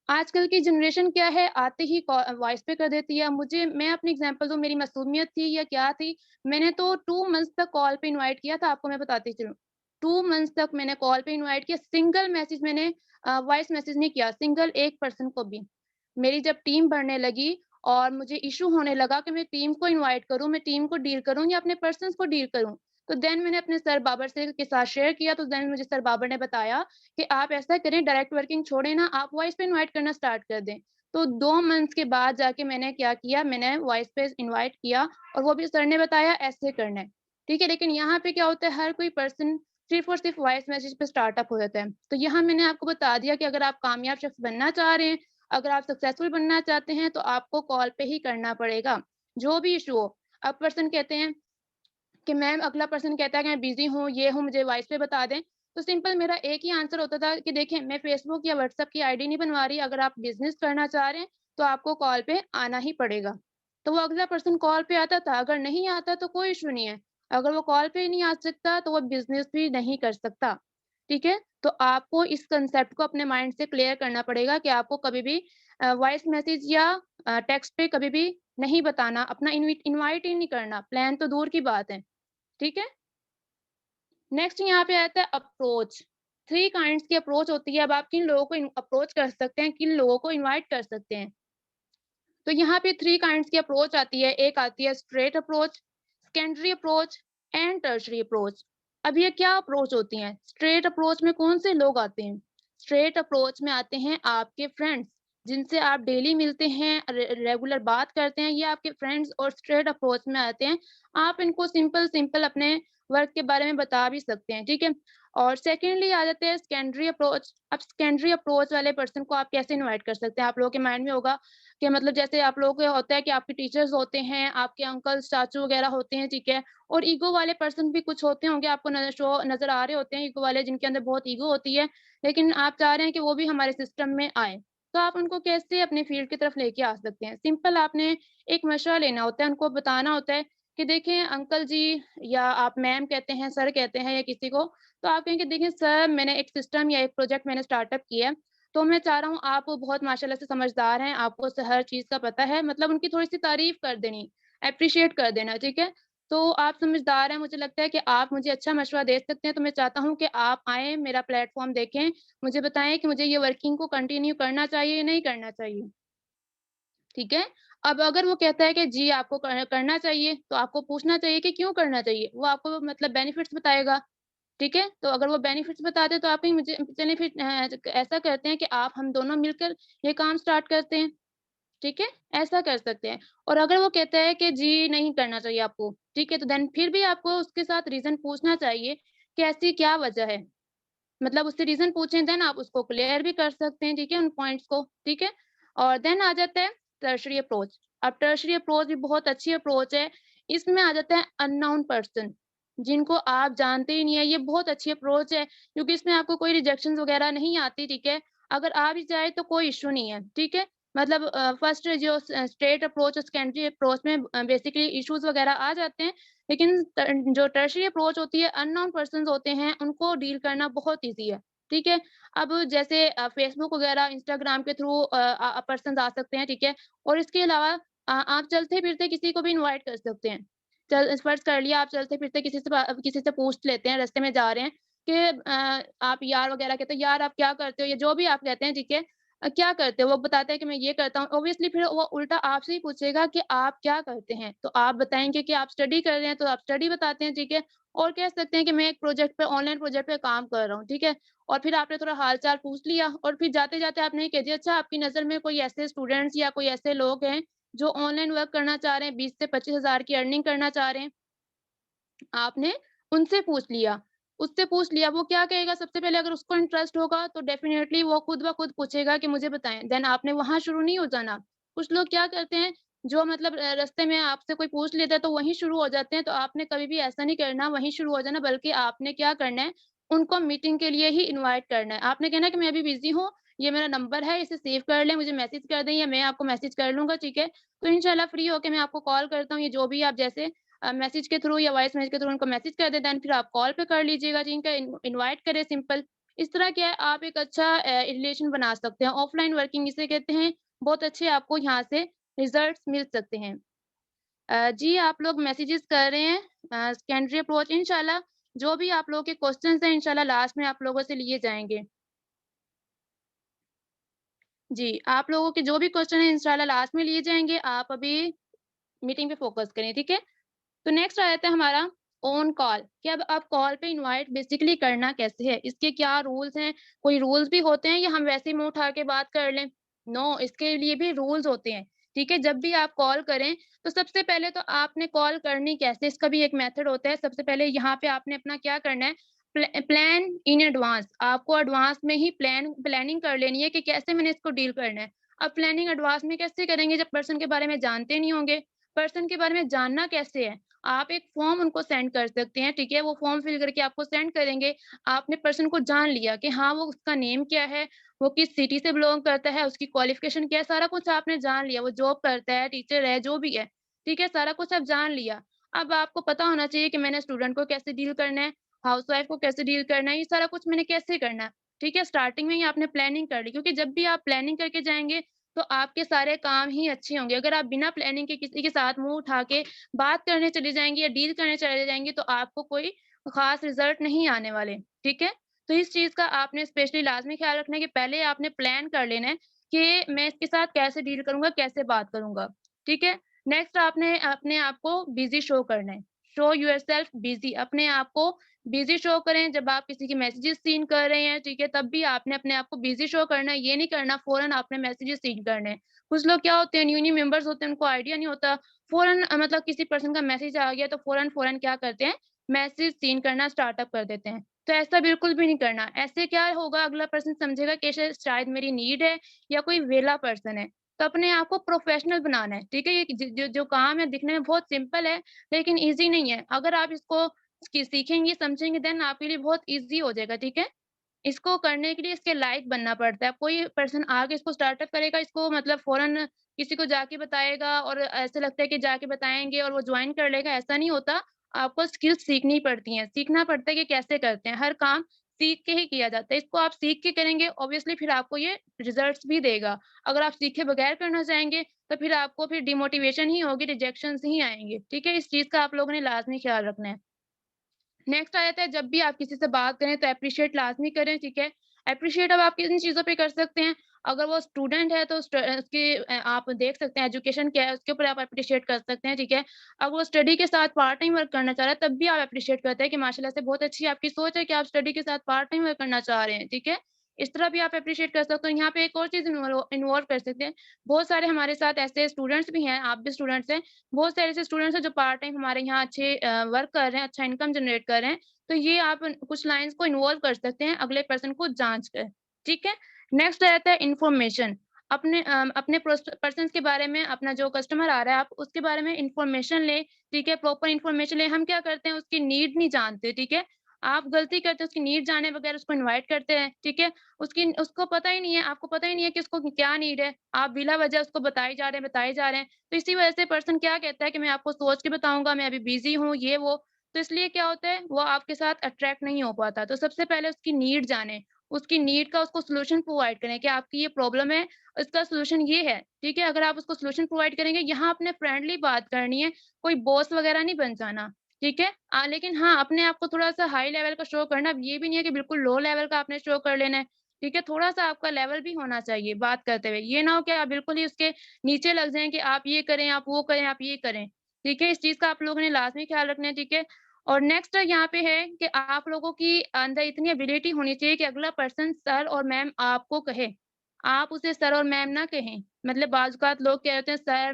आजकल की जनरेशन क्या है, आते ही वॉइस पे कर देती है। मैं अपनी एग्ज़ाम्पल दूँ, मेरी मासूमियत थी या क्या थी, मैंने तो 2 मंथ्स तक कॉल पे इनवाइट किया था, आपको मैं बताती चलूँ। 2 मंथ्स तक मैंने कॉल पे इनवाइट किया, सिंगल मैसेज मैंने वॉइस मैसेज नहीं किया, सिंगल एक पर्सन को भी। मेरी जब टीम बढ़ने लगी और मुझे इश्यू होने लगा कि मैं टीम को इनवाइट करूँ, मैं टीम को डील करूँ या अपने पर्सन्स को डील करूँ। तो देन मैंने अपने सर बाबर से के साथ शेयर किया, तो देन मुझे सर बाबर ने बताया कि आप ऐसा करें, डायरेक्ट वर्किंग छोड़े ना, आप वॉइस पे इनवाइट करना स्टार्ट कर दें। तो 2 मंथ्स के बाद जाके मैंने क्या किया, मैंने वॉइस पे इनवाइट किया और वो भी सर ने बताया ऐसे करना है, ठीक है? लेकिन यहाँ पे क्या होता है, हर कोई पर्सन सिर्फ़ और सिर्फ़ वॉइस मैसेज पे स्टार्टअप हो जाता है। तो यहाँ मैंने आपको बता दिया कि अगर आप कामयाब शख्स बनना चाह रहे हैं, अगर आप सक्सेसफुल बनना चाहते हैं, तो आपको कॉल पे ही करना पड़ेगा, जो भी इश्यू हो। अब पर्सन कहते हैं कि मैम, अगला पर्सन कहता है कि मैं बिज़ी हूँ, ये हूँ, मुझे वॉइस पे बता दें। तो सिंपल मेरा एक ही आंसर होता था कि देखिए, मैं फ़ेसबुक या व्हाट्सएप की आईडी नहीं बनवा रही, अगर आप बिज़नेस करना चाह रहे हैं, तो आपको कॉल पे आना ही पड़ेगा। तो वो अगला पर्सन कॉल पे आता था, अगर नहीं आता तो कोई इश्यू नहीं है। अगर वो कॉल पे ही नहीं आ सकता, तो वो बिज़नेस भी नहीं कर सकता, ठीक है? तो आपको इस कांसेप्ट को अपने माइंड से क्लियर करना पड़ेगा कि आपको कभी भी वॉइस मैसेज या टेक्स्ट पे कभी भी नहीं बताना, अपना इनवाइट ही नहीं करना, प्लान तो दूर की बात है। ठीक है? नेक्स्ट यहाँ पे आता है अप्रोच। 3 काइंड्स की अप्रोच होती है। अब आप किन लोगों को अप्रोच कर सकते हैं, किन लोगों को इनवाइट कर सकते हैं। तो यहाँ पे 3 काइंड्स की अप्रोच आती है। एक आती है straight approach, secondary approach and tertiary approach. अब ये क्या अप्रोच होती हैं? स्ट्रेट अप्रोच में कौन से लोग आते हैं? स्ट्रेट अप्रोच में आते हैं आपके फ्रेंड्स, जिनसे आप डेली मिलते हैं, रेगुलर बात करते हैं, ये आपके फ्रेंड्स और स्ट्रेट अप्रोच में आते हैं। आप इनको सिंपल-सिंपल अपने वर्क के बारे में बता भी सकते हैं, ठीक है? और सेकेंडली आ जाते हैं सेकेंडरी अप्रोच। अब सेकेंडरी अप्रोच वाले पर्सन को आप कैसे इनवाइट कर सकते हैं? आप लोगों के माइंड में होगा कि मतलब जैसे आप लोगों को होता है कि आपके टीचर्स होते हैं, आपके अंकल्स, चाचू वगैरह होते हैं, ठीक है? और ईगो वाले पर्सन भी कुछ होते होंगे, आपको नज़र आ रहे होते हैं ईगो वाले, जिनके अंदर बहुत ईगो होती है, लेकिन आप चाह रहे हैं कि वो भी हमारे सिस्टम में आएँ। तो आप उनको कैसे अपने फ़ील्ड की तरफ लेके आ सकते हैं? सिंपल आपने एक मशवरा लेना होता है, उनको बताना होता है कि देखिए अंकल जी, या आप मैम कहते हैं, सर कहते हैं या किसी को, तो आप कहेंगे देखिए सर, मैंने एक सिस्टम या एक प्रोजेक्ट मैंने स्टार्टअप किया है, तो मैं चाह रहा हूँ, आप बहुत माशाल्लाह से समझदार हैं, आपको हर चीज़ का पता है, मतलब उनकी थोड़ी-सी तारीफ़ कर देनी, एप्रिशिएट कर देना, ठीक है? तो आप समझदार हैं, मुझे लगता है कि आप मुझे अच्छा मशवरा दे सकते हैं, तो मैं चाहता हूँ कि आप आएँ, मेरा प्लेटफ़ॉर्म देखें, मुझे बताएँ कि मुझे ये वर्किंग को कंटिन्यू करना चाहिए या नहीं करना चाहिए, ठीक है? अब अगर वो कहता है कि जी आपको करना चाहिए, तो आपको पूछना चाहिए कि क्यों करना चाहिए? वो आपको मतलब बेनिफिट्स बताएगा। ठीक है? तो अगर वो बेनिफिट्स बताते हैं तो आप ही मुझे चलिए फिर ऐसा करते हैं कि आप हम दोनों मिलकर ये काम स्टार्ट करते हैं, ठीक है? ऐसा कर सकते हैं। और अगर वो कहता है कि जी नहीं करना चाहिए आपको, ठीक है? तो देन फिर भी आपको उसके साथ रीज़न पूछना चाहिए कि ऐसी क्या वजह है? मतलब उससे रीज़न पूछें, देन आप उसको क्लियर भी कर सकते हैं, ठीक है? उन पॉइंट्स को, ठीक है? और देन आ जाता है टर्शियरी अप्रोच। अब टर्शियरी अप्रोच भी बहुत अच्छी अप्रोच है। इसमें आ जाता है अननोन पर्सन, जिनको आप जानते ही नहीं है। ये बहुत अच्छी अप्रोच है क्योंकि इसमें आपको कोई रिजेक्शंस वगैरह नहीं आती, ठीक है? अगर आ भी जाए तो कोई इश्यू नहीं है, ठीक है? मतलब फर्स्ट जो स्ट्रेट अप्रोच और सेकेंडरी अप्रोच में बेसिकली इश्यूज़ वगैरह आ जाते हैं, लेकिन जो टर्शियरी अप्रोच होती है, अननोन पर्सन्स होते हैं, उनको डील करना बहुत ईज़ी है, ठीक है? अब जैसे फ़ेसबुक वगैरह, इंस्टाग्राम के थ्रू पर्सन्स आ सकते हैं, ठीक है? और इसके अलावा आप चलते-फिरते किसी को भी इनवाइट कर सकते हैं। फ़र्ज़ कर लिया आप चलते-फिरते किसी से पूछ लेते हैं, रास्ते में जा रहे हैं कि आप यार वगैरह कहते हैं, "यार आप क्या करते हो?" या जो भी आप कहते हैं, ठीक है? क्या करते हो? वो बताता है कि मैं ये करता हूँ। ऑब्वियसली फिर वो उल्टा आपसे ही पूछेगा कि आप क्या करते हैं? तो आप बताएँगे कि आप स्टडी कर रहे हैं, तो आप स्टडी बताते हैं, ठीक है? और कह सकते हैं कि मैं एक प्रोजेक्ट पे, ऑनलाइन प्रोजेक्ट पे काम कर रहा हूँ, ठीक है? और फिर आपने थोड़ा हाल-चाल पूछ लिया और फिर जाते-जाते आपने ये कह दिया, "अच्छा, आपकी नज़र में कोई ऐसे स्टूडेंट्स या कोई ऐसे लोग हैं, जो ऑनलाइन वर्क करना चाह रहे हैं, 20 से 25 हज़ार की अर्निंग करना चाह रहे हैं?" आपने उनसे पूछ लिया, उससे पूछ लिया, वो क्या कहेगा सबसे पहले, अगर उसको इंटरेस्ट होगा तो डेफ़िनेटली वो खुद ब खुद पूछेगा कि मुझे बताएँ, देन आपने वहाँ शुरू नहीं हो जाना। कुछ लोग क्या करते हैं, जो मतलब रास्ते में आपसे कोई पूछ लेता है तो वहीं शुरू हो जाते हैं, तो आपने कभी भी ऐसा नहीं करना, वहीं शुरू हो जाना, बल्कि आपने क्या करना है, उनको मीटिंग के लिए ही इनवाइट करना है। आपने कहना है कि मैं अभी बिज़ी हूँ, ये मेरा नंबर है, इसे सेव कर लें, मुझे मैसेज कर दें या मैं आपको मैसेज कर लूँगा, ठीक है? तो इंशाल्लाह फ्री होके मैं आपको कॉल करता हूँ, ये जो भी आप जैसे मैसेज के थ्रू या वॉइस मैसेज के थ्रू उनको मैसेज कर दें, देन फिर आप कॉल पे कर लीजिएगा, जिनका इनवाइट करें सिंपल। इस तरह क्या है, आप एक अच्छा रिलेशन बना सकते हैं। ऑफलाइन वर्किंग इसे कहते हैं, बहुत अच्छे आपको यहाँ से रिजल्ट्स मिल सकते हैं। जी, आप लोग मैसेजेस कर रहे हैं, सेकेंडरी अप्रोच इंशाल्लाह जो भी आप लोगों के क्वेश्चंस हैं, इंशाल्लाह लास्ट में आप लोगों से लिए जाएँगे। जी, आप लोगों के जो भी क्वेश्चन हैं इंशाल्लाह लास्ट में लिए जाएँगे, आप अभी मीटिंग पे फ़ोकस करें, ठीक है? तो नेक्स्ट आ जाता है हमारा ऑन कॉल कि अब आप कॉल पे इनवाइट बेसिकली करना कैसे है, इसके क्या रूल्स हैं? कोई रूल्स भी होते हैं या हम वैसे ही मुँह उठा के बात कर लें? नो, इसके लिए भी रूल्स होते हैं, ठीक है? जब भी आप कॉल करें, तो सबसे पहले तो आपने कॉल करनी कैसे, इसका भी एक मेथड होता है। सबसे पहले यहाँ पे आपने अपना क्या करना है, प्लान इन एडवांस, आपको एडवांस में ही प्लानिंग कर लेनी है कि कैसे मैंने इसको डील करना है। अब प्लानिंग एडवांस में कैसे करेंगे जब पर्सन के बारे में जानते नहीं होंगे? पर्सन के बारे में जानना कैसे है? आप एक फॉर्म उनको सेंड कर सकते हैं, ठीक है? वो फॉर्म फिल करके आपको सेंड करेंगे। आपने पर्सन को जान लिया कि हाँ, वो उसका नेम क्या है, वो किस सिटी से बिलॉन्ग करता है, उसकी क्वालिफ़िकेशन क्या है, सारा कुछ आपने जान लिया। वो जॉब करता है, टीचर है, जो भी है, ठीक है? सारा कुछ आप जान लिया। अब आपको पता होना चाहिए कि मैंने स्टूडेंट को कैसे डील करना है, हाउसवाइफ़ को कैसे डील करना है, ये सारा कुछ मैंने कैसे करना है, ठीक है? स्टार्टिंग में ही आपने प्लानिंग कर ली क्योंकि जब भी आप प्लानिंग करके जाएँगे, तो आपके सारे काम ही अच्छे होंगे। अगर आप बिना प्लानिंग के किसी के साथ मुँह उठा के बात करने चली जाएँगी या डील करने चले जाएँगी, तो आपको कोई ख़ास रिज़ल्ट नहीं आने वाले, ठीक है? तो इस चीज़ का आपने स्पेशली लाज़मी ख़्याल रखना है कि पहले आपने प्लान कर लेना है कि मैं इसके साथ कैसे डील करूँगा, कैसे बात करूँगा, ठीक है? नेक्स्ट आपने अपने आप को बिज़ी शो करना है। शो योरसेल्फ बिज़ी, अपने आप को बिज़ी शो करें, जब आप किसी के मैसेजेस सीन कर रहे हैं, ठीक है? तब भी आपने अपने आप को बिज़ी शो करना है, ये नहीं करना फ़ौरन आपने मैसेजेस सीन करने हैं। कुछ लोग क्या होते हैं, न्यू-न्यू मेंबर्स होते हैं, उनको आइडिया नहीं होता, फ़ौरन मतलब किसी पर्सन का मैसेज आ गया तो फ़ौरन क्या करते हैं, मैसेज सीन करना स्टार्टअप कर देते हैं। तो ऐसा बिल्कुल भी नहीं करना। ऐसे क्या होगा, अगला पर्सन समझेगा कि शायद मेरी नीड है या कोई वेला पर्सन है। तो अपने आप को प्रोफ़ेशनल बनाना है, ठीक है? ये ज जो जो काम है दिखने में बहुत सिंपल है, लेकिन ईज़ी नहीं है। अगर आप इसको सीखेंगे, समझेंगे देन आपके लिए बहुत ईज़ी हो जाएगा, ठीक है? इसको करने के लिए इसके लायक बनना पड़ता है। कोई पर्सन आके इसको स्टार्टअप करेगा, इसको मतलब फ़ौरन किसी को जाके बताएगा और ऐसा लगता है कि जाके बताएँगे और वो जॉइन कर लेगा, ऐसा नहीं होता। आपको स्किल्स सीखनी पड़ती हैं, सीखना पड़ता है कि कैसे करते हैं, हर काम सीख के ही किया जाता है। इसको आप सीख के करेंगे ऑब्वियसली फिर आपको ये रिज़ल्ट्स भी देगा। अगर आप सीखे बगैर करना चाहेंगे, तो फिर आपको फिर डिमोटिवेशन ही होगी, रिजेक्शंस ही आएँगे, ठीक है? इस चीज़ का आप लोगों ने लाज़मी ख़्याल रखना है। नेक्स्ट आ जाता है जब भी आप किसी से बात करें तो एप्रिशिएट लाज़मी करें, ठीक है? एप्रिशिएट अब आप किन चीज़ों पे कर सकते हैं, अगर वो स्टूडेंट है तो उसकी आप देख सकते हैं एजुकेशन क्या है, उसके ऊपर आप एप्रिशिएट कर सकते हैं, ठीक है? अगर वो स्टडी के साथ पार्ट टाइम वर्क करना चाह रहा है, तब भी आप एप्रिशिएट करते हैं कि माशाल्लाह से बहुत अच्छी आपकी सोच है कि आप स्टडी के साथ पार्ट टाइम वर्क करना चाह रहे हैं, ठीक है? इस तरह भी आप एप्रिशिएट कर सकते हो। यहाँ पे एक और चीज़ इन्वॉल्व कर सकते हैं। बहुत सारे हमारे साथ ऐसे स्टूडेंट्स भी हैं, आप भी स्टूडेंट्स हैं, बहुत सारे ऐसे स्टूडेंट्स हैं जो पार्ट टाइम हमारे यहाँ अच्छे वर्क कर रहे हैं, अच्छा इनकम जनरेट कर रहे हैं। तो ये आप कुछ लाइन्स को इन्वॉल्व कर सकते हैं अगले पर्सन को जाँच कर, ठीक है? नेक्स्ट रहता है इन्फॉर्मेशन। अपने पर्सन्स के बारे में अपना जो कस्टमर आ रहा है, आप उसके बारे में इन्फॉर्मेशन लें, ठीक है? प्रॉपर इन्फॉर्मेशन लें। हम क्या करते हैं उसकी नीड नहीं जानते, ठीक है? आप गलती करते हैं उसकी नीड जाने बगैर उसको इनवाइट करते हैं, ठीक है? उसको पता ही नहीं है, आपको पता ही नहीं है कि उसको क्या नीड है। आप बिला वजह उसको बताए जा रहे हैं, बताए जा रहे हैं। तो इसी वजह से पर्सन क्या कहता है कि मैं आपको सोच के बताऊँगा, मैं अभी बिज़ी हूँ, ये वो। तो इसलिए क्या होता है, वो आपके साथ अट्रैक्ट नहीं हो पाता। तो सबसे पहले उसकी नीड जानें, उसकी नीड का उसको सॉल्यूशन प्रोवाइड करें कि आपकी ये प्रॉब्लम है, इसका सॉल्यूशन ये है, ठीक है? अगर आप उसको सॉल्यूशन प्रोवाइड करेंगे, यहाँ आपने फ्रेंडली बात करनी है, कोई बॉस वगैरह नहीं बन जाना, ठीक है? लेकिन हाँ, अपने आप को थोड़ा-सा हाई लेवल का शो करना, अब ये भी नहीं है कि बिल्कुल लो लेवल का आपने शो कर लेना है, ठीक है? थोड़ा-सा आपका लेवल भी होना चाहिए बात करते हुए। ये ना हो कि आप बिल्कुल ही उसके नीचे लग जाएँ कि आप ये करें, आप वो करें, आप ये करें, ठीक है? इस चीज़ का आप लोगों ने लाज़मी ख़्याल रखना है, ठीक है? और नेक्स्ट यहाँ पे है कि आप लोगों की अंदर इतनी एबिलिटी होनी चाहिए कि अगला पर्सन सर और मैम आपको कहे। आप उसे सर और मैम ना कहें। मतलब बाज़-औक़ात लोग क्या होते हैं सर,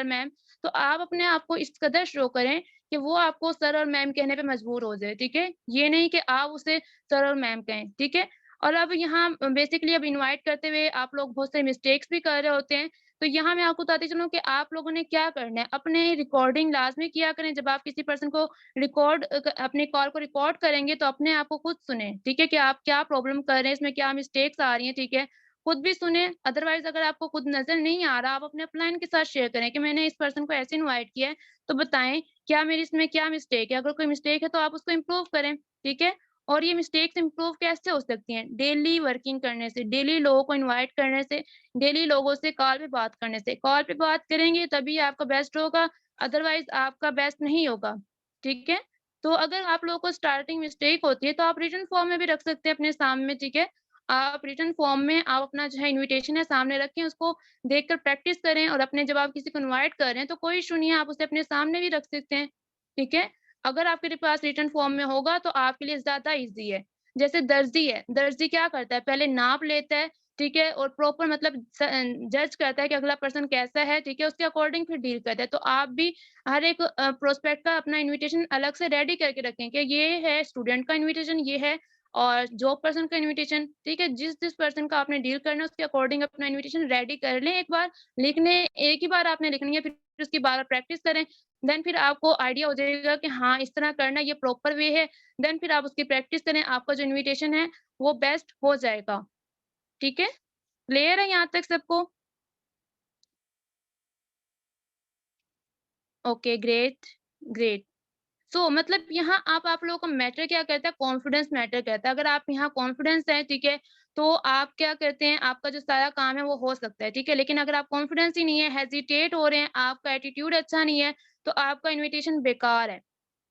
मैम। तो आप अपने आप को इस कदर शो करें कि वो आपको सर और मैम कहने पे मजबूर हो जाए, ठीक है? ये नहीं कि आप उसे सर और मैम कहें, ठीक है? और अब यहाँ बेसिकली अब इनवाइट करते हुए आप लोग बहुत सारे मिस्टेक्स भी कर रहे होते हैं। तो यहाँ मैं आपको बताती चलूँ कि आप लोगों ने क्या करना है, अपने रिकॉर्डिंग लाज़मी किया करें जब आप किसी पर्सन को अपनी कॉल को रिकॉर्ड करेंगे तो अपने आप को खुद सुनें, ठीक है? कि आप क्या प्रॉब्लम कर रहे हैं, इसमें क्या मिस्टेक्स आ रही हैं, ठीक है? खुद भी सुनें, अदरवाइज़ अगर आपको खुद नज़र नहीं आ रहा, आप अपने अपलाइन के साथ शेयर करें कि मैंने इस पर्सन को ऐसे इनवाइट किया है, तो बताएँ क्या मेरी इसमें क्या मिस्टेक है? अगर कोई मिस्टेक है तो आप उसको इम्प्रूव करें, ठीक है? और ये मिस्टेक्स इम्प्रूव कैसे हो सकती हैं? डेली वर्किंग करने से, डेली लोगों को इनवाइट करने से, डेली लोगों से कॉल पे बात करने से। कॉल पे बात करेंगे तभी आपका बेस्ट होगा, अदरवाइज़ आपका बेस्ट नहीं होगा, ठीक है? तो अगर आप लोगों को स्टार्टिंग मिस्टेक होती है, तो आप रिटन फॉर्म में भी रख सकते हैं अपने सामने, ठीक है? आप रिटन फॉर्म में आप अपना जो है इन्विटेशन है सामने रखें, उसको देखकर प्रैक्टिस करें और अपने जब आप किसी को इनवाइट कर रहे हैं, तो कोई इश्यू नहीं है, आप उसे अपने सामने भी रख सकते हैं, ठीक है? अगर आपके पास रिटन फॉर्म में होगा तो आपके लिए ज़्यादा ईज़ी है। जैसे दर्जी है, दर्जी क्या करता है पहले नाप लेता है, ठीक है? और प्रॉपर मतलब जज करता है कि अगला पर्सन कैसा है, ठीक है? उसके अकॉर्डिंग फिर डील करता है। तो आप भी हर एक प्रोस्पेक्ट का अपना इन्विटेशन अलग से रेडी करके रखें कि ये है स्टूडेंट का इन्विटेशन, ये है और जॉब पर्सन का इन्विटेशन, ठीक है? जिस-जिस पर्सन का आपने डील करना है उसके अकॉर्डिंग अपना इन्विटेशन रेडी कर लें एक बार। लिखने एक ही बार आपने लिखनी है, फिर उसकी बार-बार प्रैक्टिस करें। देन फिर आपको आइडिया हो जाएगा कि हाँ, इस तरह करना ये प्रॉपर वे है। देन फिर आप उसकी प्रैक्टिस करें, आपका जो इन्विटेशन है वो बेस्ट हो जाएगा। ठीक है? क्लियर है यहाँ तक सबको? Okay, great, great. सो मतलब यहाँ आप लोगों को मैटर क्या करता है? कॉन्फिडेंस मैटर करता है। अगर आप यहाँ कॉन्फिडेंस है, ठीक है, तो आप क्या करते हैं, आपका जो सारा काम है वो हो सकता है, ठीक है? लेकिन अगर आप कॉन्फिडेंस ही नहीं है, हेजिटेट हो रहे हैं, आपका एटीट्यूड अच्छा नहीं है, तो आपका इन्विटेशन बेकार है।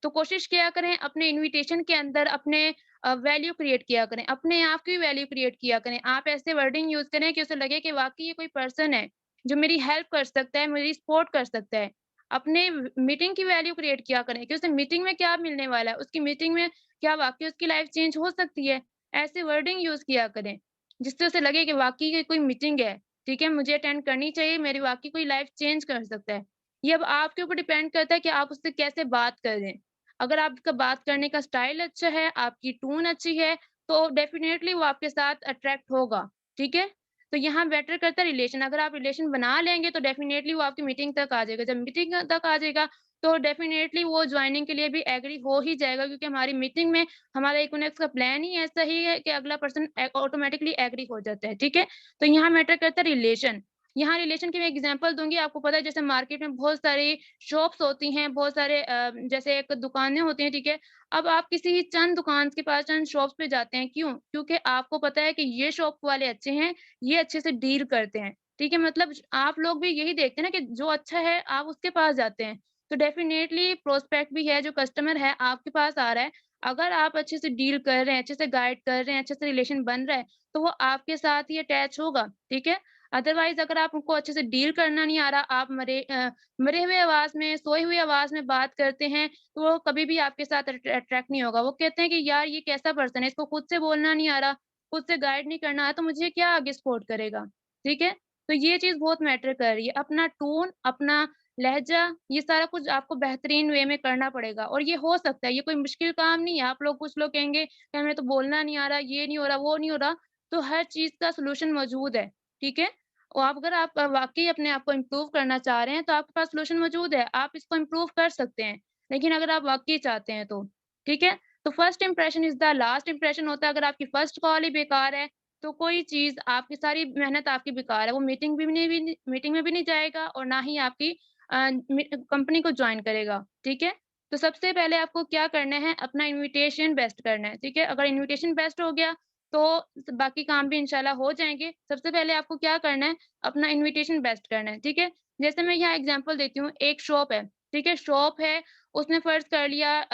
तो कोशिश किया करें अपने इन्विटेशन के अंदर अपने वैल्यू क्रिएट किया करें, अपने आप की वैल्यू क्रिएट किया करें। आप ऐसे वर्डिंग यूज़ करें कि उसे लगे कि वाक़ई ये कोई पर्सन है, जो मेरी हेल्प कर सकता है, मेरी सपोर्ट कर सकता है। अपने मीटिंग की वैल्यू क्रिएट किया करें कि उसे मीटिंग में क्या मिलने वाला है, उसकी मीटिंग में क्या वाक़ई उसकी लाइफ़ चेंज हो सकती है। ऐसे वर्डिंग यूज़ किया करें, जिससे उसे लगे कि वाक़ई ये कोई मीटिंग है, ठीक है? मुझे अटेंड करनी चाहिए, मेरी वाक़ई कोई लाइफ़ चेंज कर सकता है। ये अब आपके ऊपर डिपेंड करता है कि आप उससे कैसे बात कर रहे हैं। अगर आपका बात करने का स्टाइल अच्छा है, आपकी टोन अच्छी है, तो डेफ़िनेटली वो आपके साथ अट्रैक्ट होगा, ठीक है? तो यहाँ मैटर करता है रिलेशन, अगर आप रिलेशन बना लेंगे तो डेफ़िनेटली वो आपकी मीटिंग तक आ जाएगा। जब मीटिंग तक आ जाएगा तो डेफ़िनेटली वो जॉइनिंग के लिए भी एग्री हो ही जाएगा क्योंकि हमारी मीटिंग में हमारा इकोनॉमिक्स का प्लान ही ऐसा ही है कि अगला पर्सन ऑटोमैटिकली एग्री हो जाता है, ठीक है? तो यहाँ मैटर करता है रिलेशन। यहाँ रिलेशन की मैं एग्ज़ाम्पल दूँगी, आपको पता है जैसे मार्केट में बहुत सारी शॉप्स होती हैं, बहुत सारे जैसे एक दुकानें होती हैं, ठीक है? अब आप किसी चंद दुकान के पास, चंद शॉप्स पे जाते हैं, क्यों? क्योंकि आपको पता है कि ये शॉप वाले अच्छे हैं, ये अच्छे से डील करते हैं, ठीक है? मतलब आप लोग भी यही देखते हैं ना कि जो अच्छा है, आप उसके पास जाते हैं। तो डेफ़िनेटली प्रोस्पेक्ट भी है, जो कस्टमर है, आपके पास आ रहा है, अगर आप अच्छे से डील कर रहे हैं, अच्छे से गाइड कर रहे हैं, अच्छे से रिलेशन बन रहा है, तो वो आपके साथ ही अटैच होगा, ठीक है? अदरवाइज़ अगर आप उनको अच्छे से डील करना नहीं आ रहा, आप मरे हुए आवाज़ में, सोई हुई आवाज़ में बात करते हैं, तो वो कभी भी आपके साथ अट्रैक्ट नहीं होगा। वो कहते हैं कि यार ये कैसा पर्सन है, इसको खुद से बोलना नहीं आ रहा, खुद से गाइड नहीं करना है, तो मुझे क्या आगे सपोर्ट करेगा, ठीक है? तो ये चीज़ बहुत मैटर कर रही है। अपना टोन, अपना लहज़ा, ये सारा कुछ आपको बेहतरीन वे में करना पड़ेगा और ये हो सकता है, ये कोई मुश्किल काम नहीं है। आप लोग कुछ लोग कहेंगे कि हमें तो बोलना नहीं आ रहा, ये नहीं हो रहा, वो नहीं हो रहा, तो हर चीज़ का सॉल्यूशन मौजूद है, ठीक है? और आप अगर आप वाक़ई अपने आप को इम्प्रूव करना चाह रहे हैं, तो आपके पास सॉल्यूशन मौजूद है, आप इसको इम्प्रूव कर सकते हैं। लेकिन अगर आप वाक़ई चाहते हैं तो, ठीक है? तो first impression is the last impression होता है, अगर आपकी फर्स्ट कॉल ही बेकार है, तो कोई चीज़ आपकी सारी मेहनत आपकी बेकार है, वो मीटिंग में भी नहीं जाएगा और ना ही आपकी कंपनी को जॉइन करेगा, ठीक है? तो सबसे पहले आपको क्या करना है, अपना इन्विटेशन बेस्ट करना है, ठीक है? अगर इन्विटेशन बेस्ट हो गया, तो बाकी काम भी इंशाल्लाह हो जाएँगे। सबसे पहले आपको क्या करना है, अपना इन्विटेशन बेस्ट करना है, ठीक है? जैसे मैं यहाँ एग्ज़ाम्पल देती हूँ, एक शॉप है, ठीक है? शॉप है, उसने फ़र्ज़ कर लिया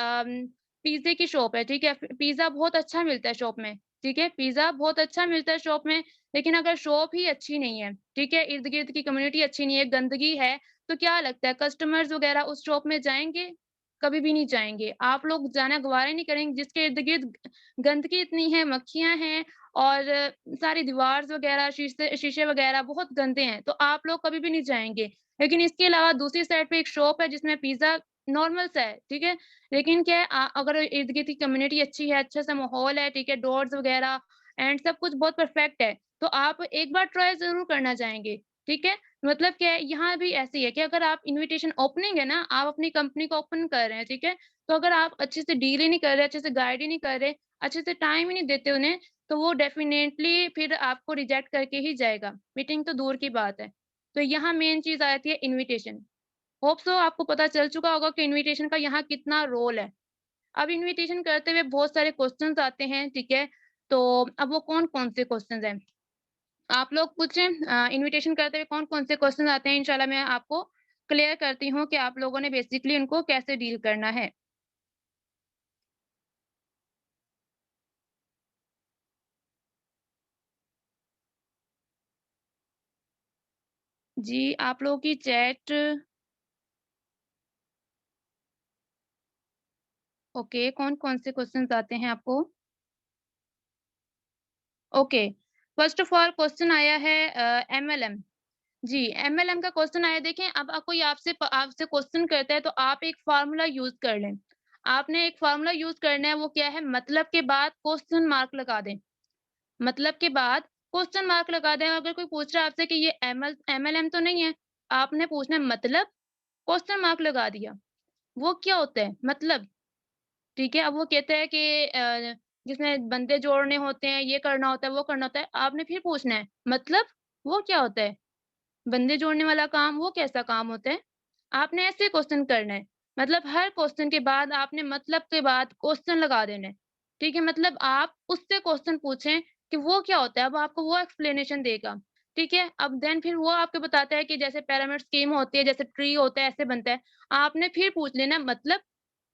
पिज़्ज़े की शॉप है, ठीक है? पिज़्ज़ा बहुत अच्छा मिलता है शॉप में, ठीक है? पिज़्ज़ा बहुत अच्छा मिलता है शॉप में, लेकिन अगर शॉप ही अच्छी नहीं है, ठीक है? इर्द-गिर्द की कम्युनिटी अच्छी नहीं है, गंदगी है, तो क्या लगता है कस्टमर्स वग़ैरह उस शॉप में जाएँगे? कभी भी नहीं जाएँगे। आप लोग जाना गवारा नहीं करेंगे, जिसके इर्द-गिर्द गंदगी इतनी है, मक्खियाँ हैं और सारी दीवार्स वग़ैरह, शीशे वग़ैरह बहुत गंदे हैं, तो आप लोग कभी भी नहीं जाएँगे। लेकिन इसके अलावा दूसरी साइड पे एक शॉप है जिसमें पिज़्ज़ा नॉर्मल सा है, ठीक है? लेकिन क्या है अगर इर्द-गिर्द की कम्युनिटी अच्छी है, अच्छा-सा माहौल है, ठीक है? डोर्स वग़ैरह एंड सब कुछ बहुत परफेक्ट है, तो आप एक बार ट्राई ज़रूर करना चाहेंगे, ठीक है? मतलब क्या है, यहाँ भी ऐसे ही है कि अगर आप इन्विटेशन ओपनिंग है ना, आप अपनी कंपनी को ओपन कर रहे हैं, ठीक है? तो अगर आप अच्छे से डील ही नहीं कर रहे, अच्छे से गाइड ही नहीं कर रहे, अच्छे से टाइम ही नहीं देते उन्हें, तो वो डेफ़िनेटली फिर आपको रिजेक्ट करके ही जाएगा, मीटिंग तो दूर की बात है। तो यहाँ मेन चीज़ आ जाती है इन्विटेशन। होप सो आपको पता चल चुका होगा कि इन्विटेशन का यहाँ कितना रोल है। अब इन्विटेशन करते हुए बहुत सारे क्वेश्चन्स आते हैं, ठीक है? तो अब वो कौन-कौन से क्वेश्चन्स हैं? आप लोग पूछें इन्विटेशन करते हुए कौन-कौन से क्वेश्चन आते हैं, इंशाल्लाह मैं आपको क्लियर करती हूँ कि आप लोगों ने बेसिकली उनको कैसे डील करना है। जी, आप लोगों की चैट ओके, कौन-कौन से क्वेश्चन्स आते हैं आपको? Okay, first of all question आया है एमएलएम। जी, एमएलएम का क्वेश्चन आया देखें अब कोई आपसे क्वेश्चन करता है तो आप एक फ़ॉर्मूला यूज़ कर लें। आपने एक फ़ॉर्मूला यूज़ करना है वो क्या है मतलब के बाद क्वेश्चन मार्क लगा दें। मतलब के बाद क्वेश्चन मार्क लगा दें अगर कोई पूछ रहा है आपसे कि ये एमएलएम तो नहीं है, आपने पूछना है मतलब क्वेश्चन मार्क लगा दिया। वो क्या होता है? मतलब ठीक है, अब वो कहते हैं कि जिसमें बंदे जोड़ने होते हैं, ये करना होता है, वो करना होता है, आपने फिर पूछना है, मतलब वो क्या होता है? बंदे जोड़ने वाला काम, वो कैसा काम होता है? आपने ऐसे क्वेश्चन करना है। मतलब हर क्वेश्चन के बाद आपने मतलब के बाद क्वेश्चन लगा देना है। ठीक है? मतलब आप उससे क्वेश्चन पूछें कि वो क्या होता है? अब आपको वो एक्सप्लेनेशन देगा। ठीक है? अब देन फिर वो आपको बताता है कि जैसे पिरामिड स्कीम होती है, जैसे ट्री होता है, ऐसे बनता है। आपने फिर पूछ लेना मतलब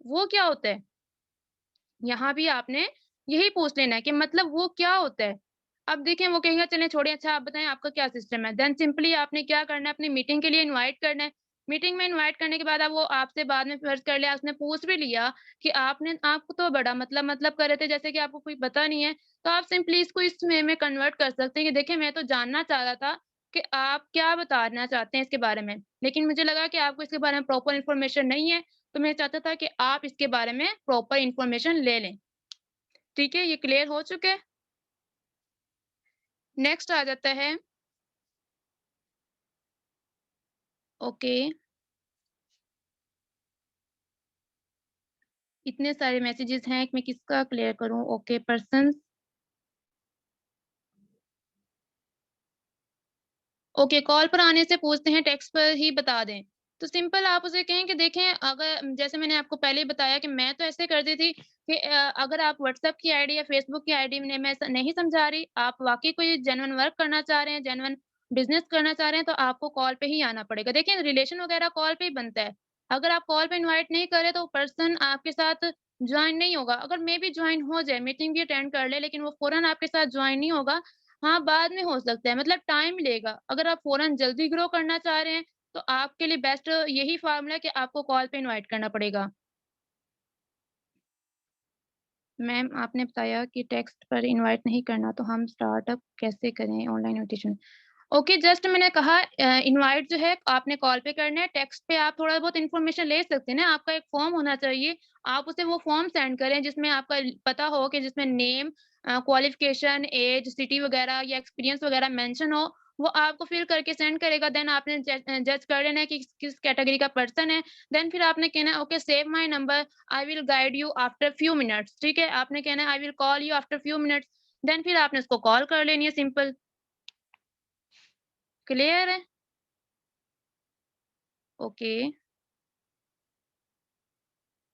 वो क्या होता है? यहाँ भी आपने यही पूछ लेना है कि मतलब वो क्या होता है? अब देखें वो कहेगा चलें छोड़िए अच्छा आप बताएँ आपका क्या सिस्टम है? देन सिंपली आपने क्या करना है अपनी मीटिंग के लिए इनवाइट करना है। मीटिंग में इनवाइट करने के बाद अब वो आपसे बाद में फ़र्ज़ कर लिया उसने पूछ भी लिया कि आपने आपको तो बड़ा मतलब कर रहे थे जैसे कि आपको कोई पता नहीं है, तो आप सिंपली इसको इस वे में कन्वर्ट कर सकते हैं कि देखिए मैं तो जानना चाह रहा था कि आप क्या बताना चाहते हैं इसके बारे में। लेकिन मुझे लगा कि आपको इसके बारे में प्रॉपर इन्फॉर्मेशन नहीं है, तो मैं चाहता था कि आप इसके बारे में प्रॉपर इन्फॉर्मेशन ले लें। ठीक है, ये क्लियर हो चुका है? नेक्स्ट आ जाता है ओके, इतने सारे मैसेजेस हैं कि मैं किसका क्लियर करूँ? ओके, पर्सन्स ओके, कॉल पर आने से पूछते हैं टेक्स्ट पर ही बता दें। तो सिंपल आप उसे कहें कि देखें अगर जैसे मैंने आपको पहले ही बताया कि मैं तो ऐसे करती थी कि अगर आप व्हाट्सएप की आईडी या फेसबुक की आईडी ने मैं नहीं समझा रही, आप वाक़ई कोई जेन्युइन वर्क करना चाह रहे हैं, जेन्युइन बिज़नेस करना चाह रहे हैं, तो आपको कॉल पे ही आना पड़ेगा। देखिए रिलेशन वगैरह कॉल पे ही बनता है। अगर आप कॉल पे इनवाइट नहीं कर रहे तो पर्सन आपके साथ जॉइन नहीं होगा। अगर मेबी जॉइन हो जाए, मीटिंग भी अटेंड कर ले लेकिन वो फ़ौरन आपके साथ जॉइन नहीं होगा, हाँ, बाद में हो सकता है मतलब टाइम लेगा। अगर आप फ़ौरन जल्दी ग्रो करना चाह रहे हैं, तो आपके लिए बेस्ट यही फ़ॉर्मूला है कि आपको कॉल पे इनवाइट करना पड़ेगा। मैम आपने बताया कि टेक्स्ट पर इनवाइट नहीं करना, तो हम स्टार्टअप कैसे करें ऑनलाइन इन्विटेशन? ओके, जस्ट मैंने कहा इनवाइट जो है आपने कॉल पे करना है, टेक्स्ट पे आप थोड़ा बहुत इन्फॉर्मेशन ले सकते हैं ना, आपका एक फॉर्म होना चाहिए। आप उसे वो फॉर्म सेंड करें जिसमें आपका पता हो कि जिसमें नेम क्वालिफ़िकेशन, ऐज, सिटी वगैरह या एक्सपीरियंस वगैरह मेंशन हो, वो आपको फिल करके सेंड करेगा। देन आपने जज कर लेना है कि किस कैटेगरी का पर्सन है। देन फिर आपने कहना है okay save my number, I will guide you after few minutes ठीक है? आपने कहना है I will call you after few minutes then फिर आपने उसको कॉल कर लेनी है सिंपल। क्लियर है? ओके,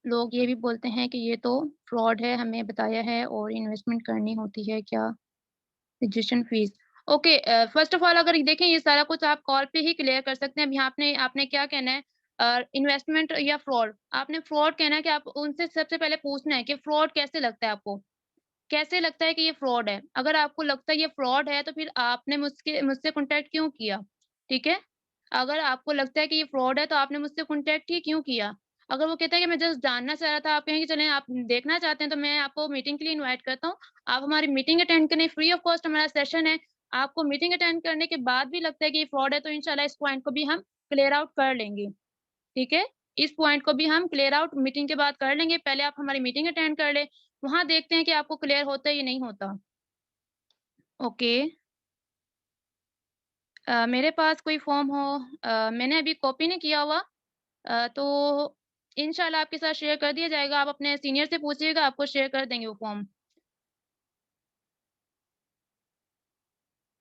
लोग ये भी बोलते हैं कि ये तो फ्रॉड है, हमें बताया है और इन्वेस्टमेंट करनी होती है क्या? Registration fees. Okay first of all अगर ये देखें ये सारा कुछ आप कॉल पे ही क्लियर कर सकते हैं। अभी आपने आपने क्या कहना है इन्वेस्टमेंट या फ्रॉड? आपने फ्रॉड कहना है कि आप उनसे सबसे पहले पूछना है कि फ्रॉड कैसे लगता है आपको? कैसे लगता है कि ये फ्रॉड है? अगर आपको लगता है ये फ्रॉड है तो फिर आपने मुझसे कॉन्टैक्ट क्यों किया? ठीक है? अगर आपको लगता है कि ये फ्रॉड है तो आपने मुझसे कॉन्टैक्ट ही क्यों किया? अगर वो कहता है कि मैं जस्ट जानना चाह रहा था, आप कहें कि चलें आप देखना चाहते हैं तो मैं आपको मीटिंग के लिए इनवाइट करता हूँ। आप हमारी मीटिंग अटेंड करें, फ्री ऑफ कॉस्ट हमारा सेशन है। आपको मीटिंग अटेंड करने के बाद भी लगता है कि ये फ्रॉड है तो इंशाल्लाह इस पॉइंट को भी हम क्लियर आउट कर लेंगे। ठीक है? इस पॉइंट को भी हम क्लियर आउट मीटिंग के बाद कर लेंगे। पहले आप हमारी मीटिंग अटेंड कर लें, वहाँ देखते हैं कि आपको क्लियर होता है या नहीं होता। ओके मेरे पास कोई फ़ॉर्म हो मैंने अभी कॉपी नहीं किया हुआ तो इंशाल्लाह आपके साथ शेयर कर दिया जाएगा। आप अपने सीनियर से पूछिएगा, आपको शेयर कर देंगे वो फ़ॉर्म।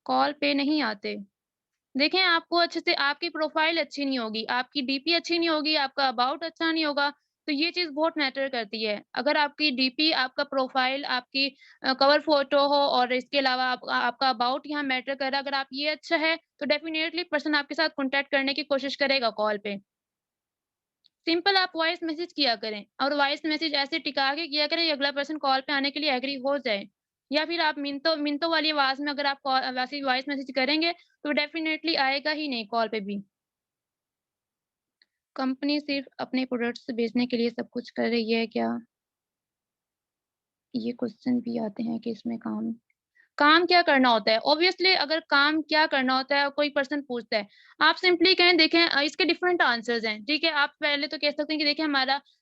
कॉल पे नहीं आते। देखें, आपको अच्छे से आपकी प्रोफ़ाइल अच्छी नहीं होगी, आपकी डीपी अच्छी नहीं होगी, आपका अबाउट अच्छा नहीं होगा, तो ये चीज़ बहुत मैटर करती है। अगर आपकी डीपी, आपका प्रोफ़ाइल, आपकी कवर फ़ोटो हो और इसके अलावा आपका अबाउट यहाँ मैटर कर रहा है, अगर आप ये अच्छा है, तो डेफ़िनेटली पर्सन आपके साथ कॉन्टैक्ट करने की कोशिश करेगा कॉल पे। सिंपल आप वॉइस मैसेज किया करें और वॉइस मैसेज ऐसे टिका के किया करें कि अगला पर्सन कॉल पे आने के लिए एग्री हो जाए। या फिर आप मिनटों मिनटों वाली आवाज़ में अगर आप वैसे वॉइस मैसेज करेंगे तो डेफ़िनेटली आएगा ही नहीं कॉल पे भी। कंपनी सिर्फ़ अपने प्रोडक्ट्स बेचने के लिए सब कुछ कर रही है क्या? ये क्वेश्चन भी आते हैं कि इसमें काम क्या करना होता है? ऑब्वियसली अगर काम क्या करना होता है, कोई पर्सन पूछता है, आप सिंपली कहें देखें इसके डिफरेंट आंसर्स हैं, ठीक है? आप पहले तो कह सकते हैं कि देखिए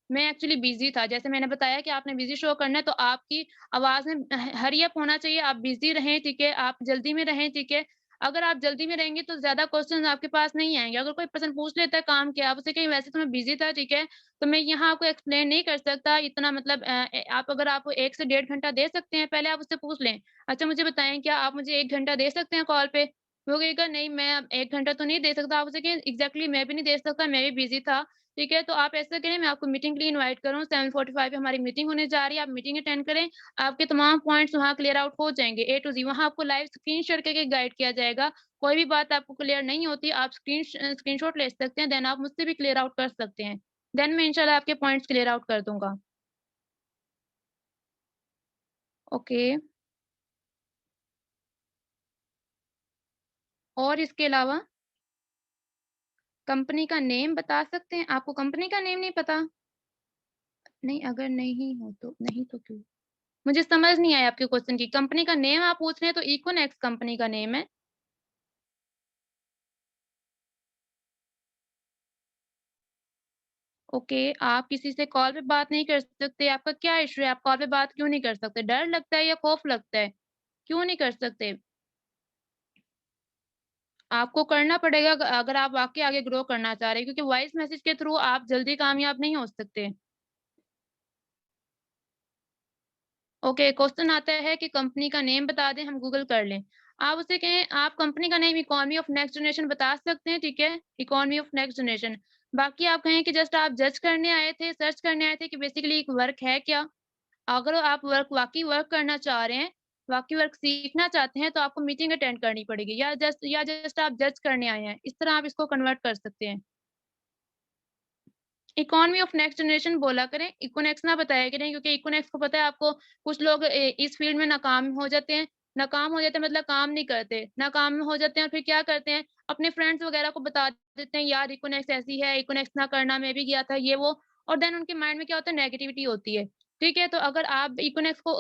मैं एक्चुअली बिज़ी था, जैसे मैंने बताया कि आपने बिज़ी शो करना है तो आपकी आवाज़ में हरी अप होना चाहिए, आप बिज़ी रहें, ठीक है? आप जल्दी में रहें, ठीक है? अगर आप जल्दी में रहेंगे तो ज़्यादा क्वेश्चन आपके पास नहीं आएँगे। अगर कोई पर्सन पूछ लेता है काम क्या है, आप उससे कहें वैसे तो मैं बिज़ी था, ठीक है? तो मैं यहाँ आपको एक्सप्लेन नहीं कर सकता इतना मतलब आप अगर आप 1 से डेढ़ घंटा दे सकते हैं, पहले आप उससे पूछ लें। अच्छा मुझे बताएँ क्या आप मुझे 1 घंटा दे सकते हैं कॉल पे? वो कहेगा नहीं मैं अब 1 घंटा तो नहीं दे सकता। आप उसे कहें एग्ज़ैक्टली मैं भी नहीं दे सकता, मैं भी बिज़ी था, ठीक है? तो आप ऐसा करें मैं आपको मीटिंग के लिए इनवाइट कर रहा हूँ 7:45 पे हमारी मीटिंग होने जा रही है, आप मीटिंग अटेंड करें, आपके तमाम पॉइंट्स वहाँ क्लियर आउट हो जाएँगे ए टू ज़ेड वहाँ आपको लाइव स्क्रीन शेयर करके गाइड किया जाएगा। कोई भी बात आपको क्लियर नहीं होती, आप स्क्रीनशॉट ले सकते हैं, देन आप मुझसे भी क्लियर आउट कर सकते हैं। देन मैं इंशाल्लाह आपके पॉइंट्स क्लियर आउट कर दूँगा। ओके, और इसके अलावा कंपनी का नेम बता सकते हैं? आपको कंपनी का नेम नहीं पता? नहीं, अगर नहीं तो क्यों? मुझे समझ नहीं आया आपके क्वेश्चन की। कंपनी का नेम आप पूछ रहे हैं तो इकोनेक्स कंपनी का नेम है। ओके, आप किसी से कॉल पे बात नहीं कर सकते, आपका क्या इश्यू है? आप कॉल पे बात क्यों नहीं कर सकते? डर लगता है या खौफ लगता है? क्यों नहीं कर सकते? आपको करना पड़ेगा अगर आप वाक़ई आगे ग्रो करना चाह रहे हैं क्योंकि वॉइस मैसेज के थ्रू आप जल्दी कामयाब नहीं हो सकते। ओके, क्वेश्चन आता है कि कंपनी का नेम बता दें, हम गूगल कर लें। आप उससे कहें आप कंपनी का name economy of next generation बता सकते हैं, ठीक है? Economy of next generation. बाकी आप कहें कि जस्ट आप जज करने आए थे, सर्च करने आए थे कि बेसिकली एक वर्क है क्या? अगर आप वर्क करना चाह रहे हैं, वाक़ई वर्क सीखना चाहते हैं, तो आपको मीटिंग अटेंड करनी पड़ेगी या जस्ट आप जज करने आए हैं। इस तरह आप इसको कन्वर्ट कर सकते हैं। इकोनॉमी ऑफ नेक्स्ट जनरेशन बोला करें, इकोनेक्स ना बताया करें क्योंकि इकोनेक्स को पता है आपको कुछ लोग इस फील्ड में नाकाम हो जाते हैं। नाकाम हो जाते हैं मतलब काम नहीं करते, नाकाम हो जाते हैं और फिर क्या करते हैं, अपने फ्रेंड्स वगैरह को बता देते हैं यार इकोनेक्स ऐसी है, इकोनेक्स ना करना मैं भी गया था ये वो और देन उनके माइंड में क्या होता है नेगेटिविटी होती है। ठीक है? तो अगर आप इकोनेक्स को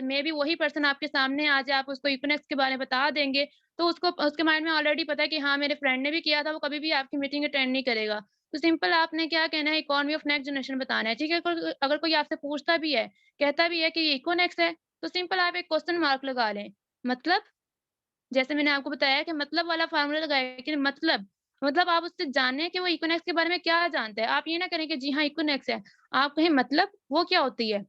मेबी वही पर्सन आपके सामने आ जाए, आप उसको इकोनेक्स के बारे में बता देंगे, तो उसको उसके माइंड में ऑलरेडी पता है कि हाँ, मेरे फ्रेंड ने भी किया था, वो कभी भी आपकी मीटिंग अटेंड नहीं करेगा। तो सिंपल आपने क्या कहना है इकोनॉमी ऑफ नेक्स्ट जनरेशन बताना है, ठीक है? अगर कोई आपसे पूछता भी है, कहता भी है कि ये इकोनेक्स है, तो सिंपल आप एक क्वेश्चन मार्क लगा लें। मतलब? जैसे मैंने आपको बताया कि मतलब वाला फ़ॉर्मूला लगाया कि मतलब आप उससे जानें कि वो इकोनेक्स के बारे में क्या जानता है। आप ये ना करें कि जी हाँ, इकोनेक्स है। आप कहें मतलब वो क्या होती है?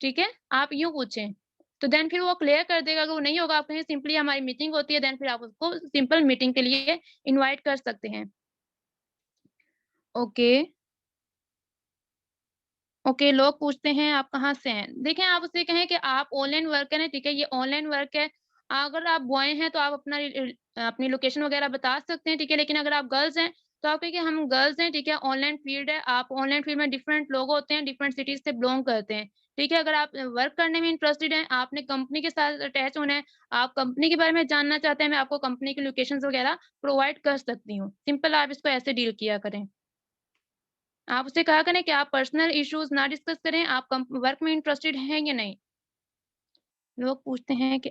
ठीक है? आप यूँ पूछें। तो देन फिर वो क्लियर कर देगा, अगर वो नहीं होगा आप कहें सिंपली हमारी मीटिंग होती है, देन फिर आप उसको सिंपल मीटिंग के लिए इनवाइट कर सकते हैं। ओके। ओके, लोग पूछते हैं आप कहाँ से हैं? देखिए आप उससे कहें कि आप ऑनलाइन वर्कर हैं, ठीक है? ये ऑनलाइन वर्क है। अगर आप बॉय हैं तो आप अपनी लोकेशन वगैरह बता सकते हैं, ठीक है? लेकिन अगर आप गर्ल्स हैं, तो आप कहिए कि हम गर्ल्स हैं, ठीक है? ऑनलाइन फील्ड है। आप ऑनलाइन फील्ड में डिफरेंट लोग होते हैं, डिफरेंट सिटीज़ से बिलॉन्ग करते हैं, ठीक है? अगर आप वर्क करने में इंटरेस्टेड हैं, आपने कंपनी के साथ अटैच होना है, आप कंपनी के बारे में जानना चाहते हैं, मैं आपको कंपनी की लोकेशंस वगैरह प्रोवाइड कर सकती हूँ। सिंपल आप इसको ऐसे डील किया करें। आप उससे कहा करें कि आप पर्सनल इश्यूज़ ना डिस्कस करें, आप वर्क में इंटरेस्टेड हैं या नहीं? लोग पूछते हैं कि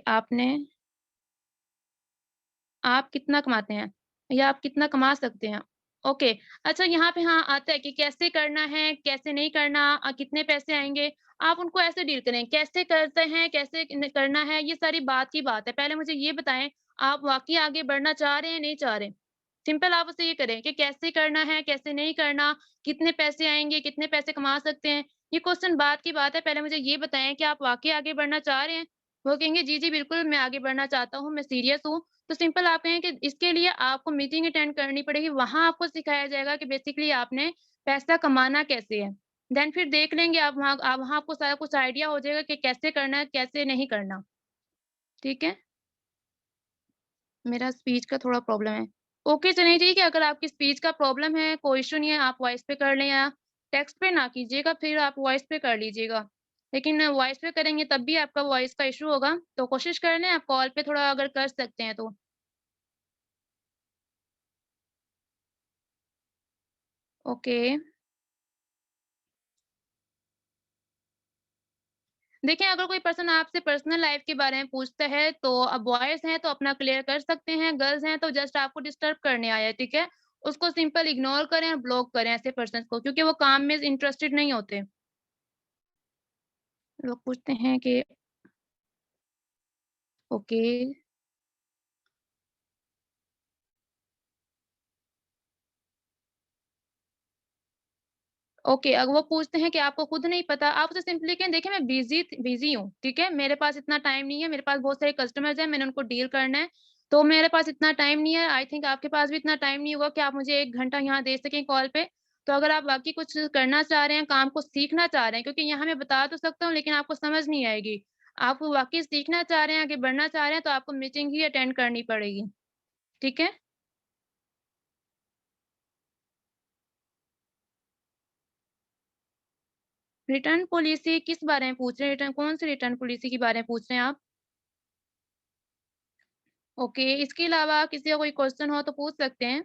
आप कितना कमाते हैं? या आप कितना कमा सकते हैं? ओके, अच्छा यहाँ पे हाँ, आता है कि कैसे करना है, कैसे नहीं करना कितने पैसे आएँगे? आप उनको ऐसे डील करें, कैसे करते हैं, कैसे न करना है, ये सारी बात की बात है। पहले मुझे ये बताएँ, आप वाक़ई आगे बढ़ना चाह रहे हैं, नहीं चाह रहे? सिंपल आप उससे ये करें कि कैसे करना है, कैसे नहीं करना, कितने पैसे आएँगे, कितने पैसे कमा सकते हैं? ये क्वेश्चन बाद की बात है, पहले मुझे ये बताएँ कि आप वाक़ई आगे बढ़ना चाह रहे हैं? वो कहेंगे, "जी, जी, बिल्कुल, मैं आगे बढ़ना चाहता हूँ, मैं सीरियस हूँ।" तो सिंपल आप कहें कि इसके लिए आपको मीटिंग अटेंड करनी पड़ेगी, वहाँ आपको सिखाया जाएगा कि बेसिकली आपने पैसा कमाना कैसे है। देन फिर देख लेंगे वहाँ आपको सारा कुछ आइडिया हो जाएगा कि कैसे करना है, कैसे नहीं करना। ठीक है? मेरा स्पीच का थोड़ा प्रॉब्लम है। ओके, चलिए ठीक है, अगर आपकी स्पीच का प्रॉब्लम है, कोई इश्यू नहीं है, आप वॉइस पे कर लें या टेक्स्ट पे ना कीजिएगा, फिर आप वॉइस पे कर लीजिएगा। लेकिन वॉइस पे करेंगे तब भी आपका वॉइस का इश्यू होगा, तो कोशिश कर लें आप कॉल पे थोड़ा अगर कर सकते हैं तो। ओके। देखिए, अगर कोई पर्सन आपसे पर्सनल लाइफ के बारे में पूछता है, तो अब बॉयज़ हैं तो अपना क्लियर कर सकते हैं, गर्ल्स हैं तो जस्ट आपको डिस्टर्ब करने आए हैं, ठीक है? उसको सिंपल इग्नोर करें और ब्लॉक करें ऐसे पर्सन्स को, क्योंकि वो काम में इंटरेस्टेड नहीं होते। लोग पूछते हैं कि ओके, ओके, अगर वो पूछते हैं कि आपको खुद नहीं पता, आप उसे सिंपली कहें, देखिए मैं बिज़ी हूँ, ठीक है? मेरे पास इतना टाइम नहीं है, मेरे पास बहुत सारे कस्टमर्स हैं, मैंने उनको डील करना है, तो मेरे पास इतना टाइम नहीं है। आई थिंक आपके पास भी इतना टाइम नहीं होगा कि आप मुझे 1 घंटा यहाँ दे सकें कॉल पे। तो अगर आप वाक़ई कुछ करना चाह रहे हैं, काम को सीखना चाह रहे हैं, क्योंकि यहाँ मैं बता तो सकता हूँ लेकिन आपको समझ नहीं आएगी। आप वाक़ई सीखना चाह रहे हैं, आगे बढ़ना चाह रहे हैं, तो आपको मीटिंग ही अटेंड करनी पड़ेगी, ठीक है? रिटर्न पॉलिसी किस बारे में पूछ रहे हैं? रिटर्न कौन-सी रिटर्न पॉलिसी के बारे में पूछ रहे हैं आप? ओके, इसके अलावा किसी का कोई क्वेश्चन हो तो पूछ सकते हैं।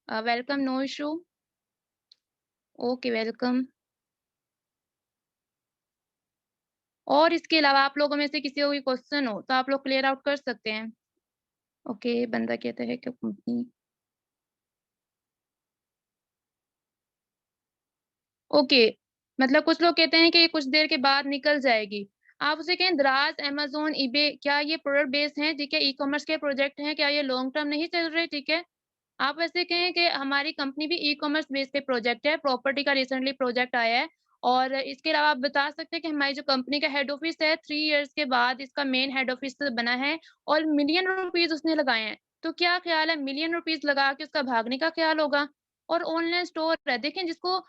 Welcome, no issue. Okay, welcome. और इसके अलावा आप लोगों में से किसी को कोई क्वेश्चन हो, तो आप लोग क्लियर आउट कर सकते हैं। ओके, बंदा कहता है कि कंपनी ओके, मतलब कुछ लोग कहते हैं कि कुछ देर के बाद निकल जाएगी। आप उसे कहें दराज़, अमेज़न, ईबे क्या ये प्रोडक्ट बेस्ड हैं, ठीक है? ई-कॉमर्स के प्रोजेक्ट हैं, क्या ये लॉन्ग टर्म नहीं चल रहे, ठीक है? आप ऐसे कहें कि हमारी कंपनी भी ई-कॉमर्स बेस पे प्रोजेक्ट है, प्रॉपर्टी का रिसेंटली प्रोजेक्ट आया है और इसके अलावा आप बता सकते हैं कि हमारी जो कंपनी का हेड ऑफ़िस है 3 इयर्स के बाद इसका मेन हेड ऑफ़िस बना है और मिलियन रुपीज़ उसने लगाए हैं। तो क्या ख़्याल है मिलियन रुपीज़ लगा के उसका भागने का ख़्याल होगा? और ऑनलाइन स्टोर है, देखें जिसको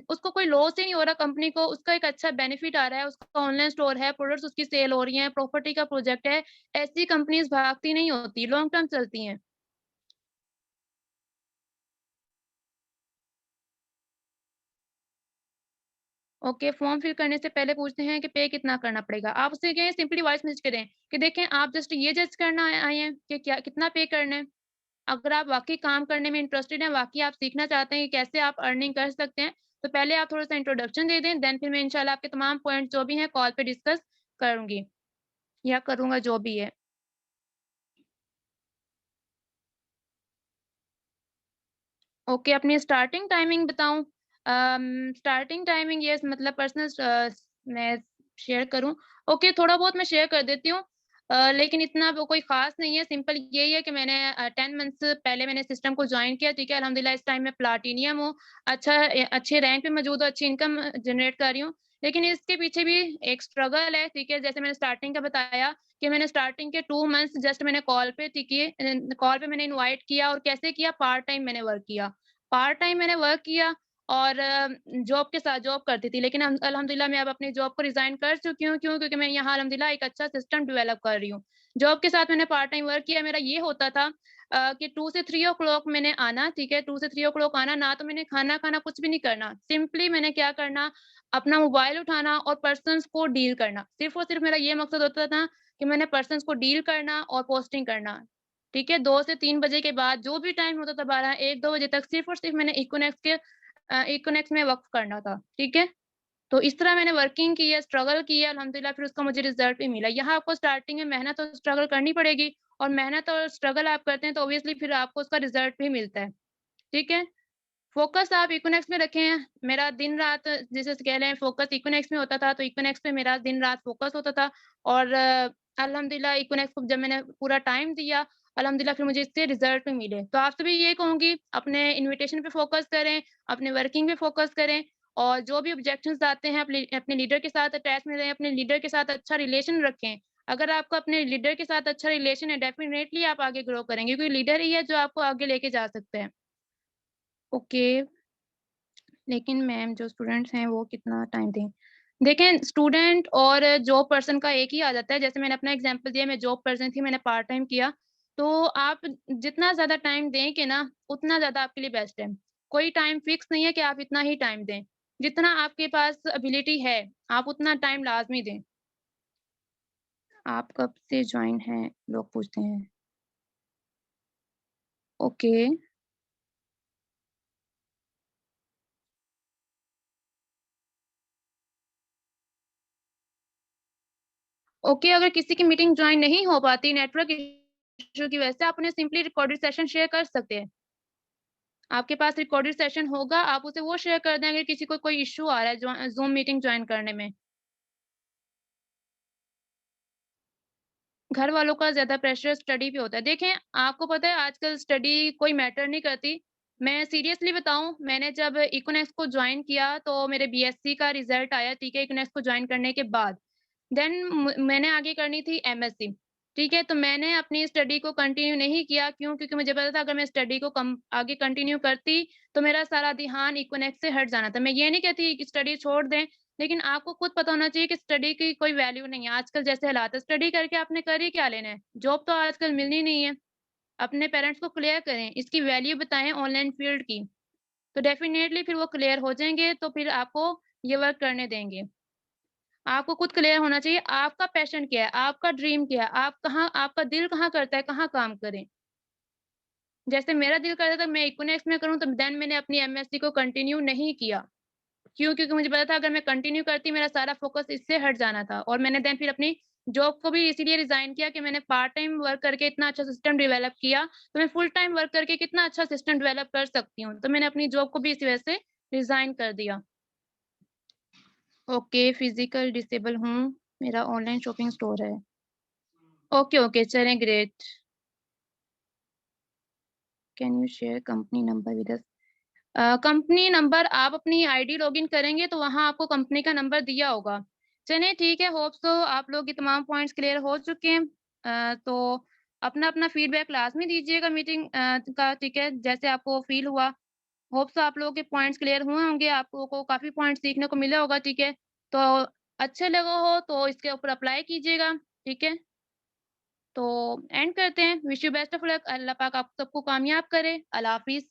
उसको कोई लॉस ही नहीं हो रहा कंपनी को, उसका एक अच्छा बेनिफिट आ रहा है, उसका ऑनलाइन स्टोर है, प्रोडक्ट्स उसकी सेल हो रही हैं, प्रॉपर्टी का प्रोजेक्ट है, ऐसी कंपनीज़ भागती नहीं होती, लॉन्ग टर्म चलती हैं। ओके, फॉर्म फिल करने से पहले पूछते हैं कि पे कितना करना पड़ेगा। आप उससे कहें सिंपली वॉइस मैसेज करें कि देखें आप जस्ट ये जज करना आए आए हैं कि क्या कितना पे करना है। अगर आप वाक़ई काम करने में इंटरेस्टेड हैं, वाक़ई आप सीखना चाहते हैं कि कैसे आप अर्निंग कर सकते हैं, तो पहले आप थोड़ा-सा इंट्रोडक्शन दे दें, देन फिर मैं इंशाल्लाह आपके तमाम पॉइंट्स जो भी हैं कॉल पे डिस्कस करूँगी या करूँगा जो भी है। ओके, अपनी स्टार्टिंग टाइमिंग बताऊँ? स्टार्टिंग टाइमिंग यस मतलब मैं शेयर करूँ? ओके, थोड़ा बहुत मैं शेयर कर देती हूँ। लेकिन इतना वो कोई ख़ास नहीं है, सिंपल यही है कि मैंने 10 मंथ्स पहले मैंने सिस्टम को जॉइन किया, ठीक है? अल्हम्दुलिल्लाह इस टाइम मैं प्लैटिनियम हूँ, अच्छे रैंक पे मौजूद हूँ, अच्छी इनकम जनरेट कर रही हूँ। लेकिन इसके पीछे भी एक स्ट्रगल है, ठीक है? जैसे मैंने स्टार्टिंग का बताया कि मैंने स्टार्टिंग के 2 मंथ्स जस्ट मैंने कॉल पे ठीक है कॉल पे मैंने इनवाइट किया और कैसे किया? पार्ट टाइम मैंने वर्क किया। पार्ट टाइम मैंने वर्क किया और जॉब के साथ जॉब करती थी। लेकिन अल्हम्दुलिल्लाह मैं अब अपनी जॉब को रिज़ाइन कर चुकी हूँ। क्यों? क्योंकि मैं यहाँ अल्हम्दुलिल्लाह एक अच्छा सिस्टम डेवलप कर रही हूँ। जॉब के साथ मैंने पार्ट टाइम वर्क किया। मेरा ये होता था कि 2 से 3 ओ क्लॉक मैंने आना, ठीक है? 2 से 3 ओ क्लॉक आना, ना तो मैंने खाना खाना, कुछ भी नहीं करना। सिंपली मैंने क्या करना, अपना मोबाइल उठाना और पर्सन्स को डील करना। सिर्फ़ और सिर्फ़ मेरा ये मकसद होता था कि मैंने पर्सन्स को डील करना और पोस्टिंग करना। ठीक है? 2 से 3 बजे के बाद जो भी टाइम होता था 12, 1, 2 बजे तक सिर्फ़ और सिर्फ़ मैंने इकोनेक्स में वक़्त करना था, ठीक है? तो इस तरह मैंने वर्किंग की है, स्ट्रगल की है, अल्हम्दुलिल्लाह फिर उसका मुझे रिज़ल्ट भी मिला। यहाँ आपको स्टार्टिंग में मेहनत और स्ट्रगल करनी पड़ेगी और मेहनत और स्ट्रगल आप करते हैं तो ऑब्वियसली फिर आपको उसका रिज़ल्ट भी मिलता है, ठीक है? फ़ोकस आप इकोनेक्स में रखें। मेरा दिन-रात जैसे कह लें फ़ोकस इकोनेक्स में होता था, तो इकोनेक्स पे मेरा दिन-रात फ़ोकस होता था और अल्हम्दुलिल्लाह इकोनेक्स को जब मैंने पूरा टाइम दिया, अल्हम्दुलिल्लाह फिर मुझे इससे रिज़ल्ट भी मिले। तो आपसे भी यही कहूँगी, अपने इन्विटेशन पे फ़ोकस करें, अपने वर्किंग पे फ़ोकस करें और जो भी ऑब्जेक्शंस आते हैं अपने लीडर के साथ अटैच में रहें, अपने लीडर के साथ अच्छा रिलेशन रखें। अगर आपका अपने लीडर के साथ अच्छा रिलेशन है, डेफ़िनेटली आप आगे ग्रो करेंगे क्योंकि लीडर ही है जो आपको आगे लेके जा सकता है। ओके। लेकिन मैम जो स्टूडेंट्स हैं वो कितना टाइम दें? देखें स्टूडेंट और जॉब पर्सन का एक ही आ जाता है, जैसे मैंने अपना एग्ज़ाम्पल दिया मैं जॉब पर्सन थी, मैंने पार्ट टाइम किया, तो आप जितना ज़्यादा टाइम देंगे ना, उतना ज़्यादा आपके लिए बेस्ट है। कोई टाइम फिक्स नहीं है कि आप इतना ही टाइम दें, जितना आपके पास एबिलिटी है, आप उतना टाइम लाज़मी दें। आप कब से जॉइन हैं? लोग पूछते हैं। ओके। ओके, अगर किसी की मीटिंग जॉइन नहीं हो पाती नेटवर्क इश्यू की वजह से, आप उन्हें सिंपली रिकॉर्डेड सेशन शेयर कर सकते हैं। आपके पास रिकॉर्डेड सेशन होगा, आप उसे वो शेयर कर दें अगर किसी को कोई इश्यू आ रहा है ज़ूम मीटिंग जॉइन करने में। घर वालों का ज़्यादा प्रेशर स्टडी पे होता है। देखें, आपको पता है आजकल स्टडी कोई मैटर नहीं करती। मैं सीरियसली बताऊँ, मैंने जब इकोनॉमिक्स को जॉइन किया तो मेरे बीएससी का रिज़ल्ट आया, ठीक है, इकोनॉमिक्स को जॉइन करने के बाद। देन मैंने आगे करनी थी एमएससी, ठीक है? तो मैंने अपनी स्टडी को कंटिन्यू नहीं किया, क्यों? क्योंकि मुझे पता था अगर मैं स्टडी को कम आगे कंटिन्यू करती, तो मेरा सारा ध्यान इकोनॉमिक्स से हट जाना था। मैं ये नहीं कहती कि स्टडी छोड़ दें, लेकिन आपको खुद पता होना चाहिए कि स्टडी की कोई वैल्यू नहीं है। आजकल जैसे हालात है, स्टडी करके आपने कर ही क्या लेना है? जॉब तो आजकल मिलनी नहीं है। अपने पेरेंट्स को क्लियर करें, इसकी वैल्यू बताएँ ऑनलाइन फ़ील्ड की, तो डेफ़िनेटली फिर वो क्लियर हो जाएँगे, तो फिर आपको ये वर्क करने देंगे। आपको खुद क्लियर होना चाहिए, आपका पैशन क्या है, आपका ड्रीम क्या है, आप कहाँ आपका दिल कहाँ करता है, कहाँ काम करें। जैसे मेरा दिल करता था मैं इकोनॉमिक्स में करूँ, तो देन मैंने अपनी एमएससी को कंटिन्यू नहीं किया। क्यों? क्योंकि मुझे पता था अगर मैं कंटिन्यू करती मेरा सारा फ़ोकस इससे हट जाना था, और मैंने देन फिर अपनी जॉब को भी इसीलिए रिज़ाइन किया कि मैंने पार्ट टाइम वर्क करके इतना अच्छा सिस्टम डेवलप किया, तो मैं फुल टाइम वर्क करके कितना अच्छा सिस्टम डेवलप कर सकती हूँ। तो मैंने अपनी जॉब को भी इसी वजह से रिज़ाइन कर दिया। ओके, फिज़िकल डिसेबल हूँ, मेरा ऑनलाइन शॉपिंग स्टोर है। ओके, ओके, चलें, great. Can you share company number with us? Company number आप अपनी आईडी लॉगिन करेंगे तो वहाँ आपको कंपनी का नंबर दिया होगा। चलिए ठीक है, होप सो आप लोग के तमाम पॉइंट्स क्लियर हो चुके हैं। तो अपना-अपना फीडबैक लाज़मी दीजिएगा मीटिंग का, ठीक है? जैसे आपको फ़ील हुआ। होप सो आप लोगों के पॉइंट्स क्लियर हुए होंगे, आप लोगों को काफ़ी पॉइंट्स सीखने को मिला होगा, ठीक है? तो अच्छे लगा हो तो इसके ऊपर अप्लाई कीजिएगा, ठीक है? तो एंड करते हैं। Wish you best of luck. Allah पाक आप सबको कामयाब करे। अल्लाह हाफ़िज़।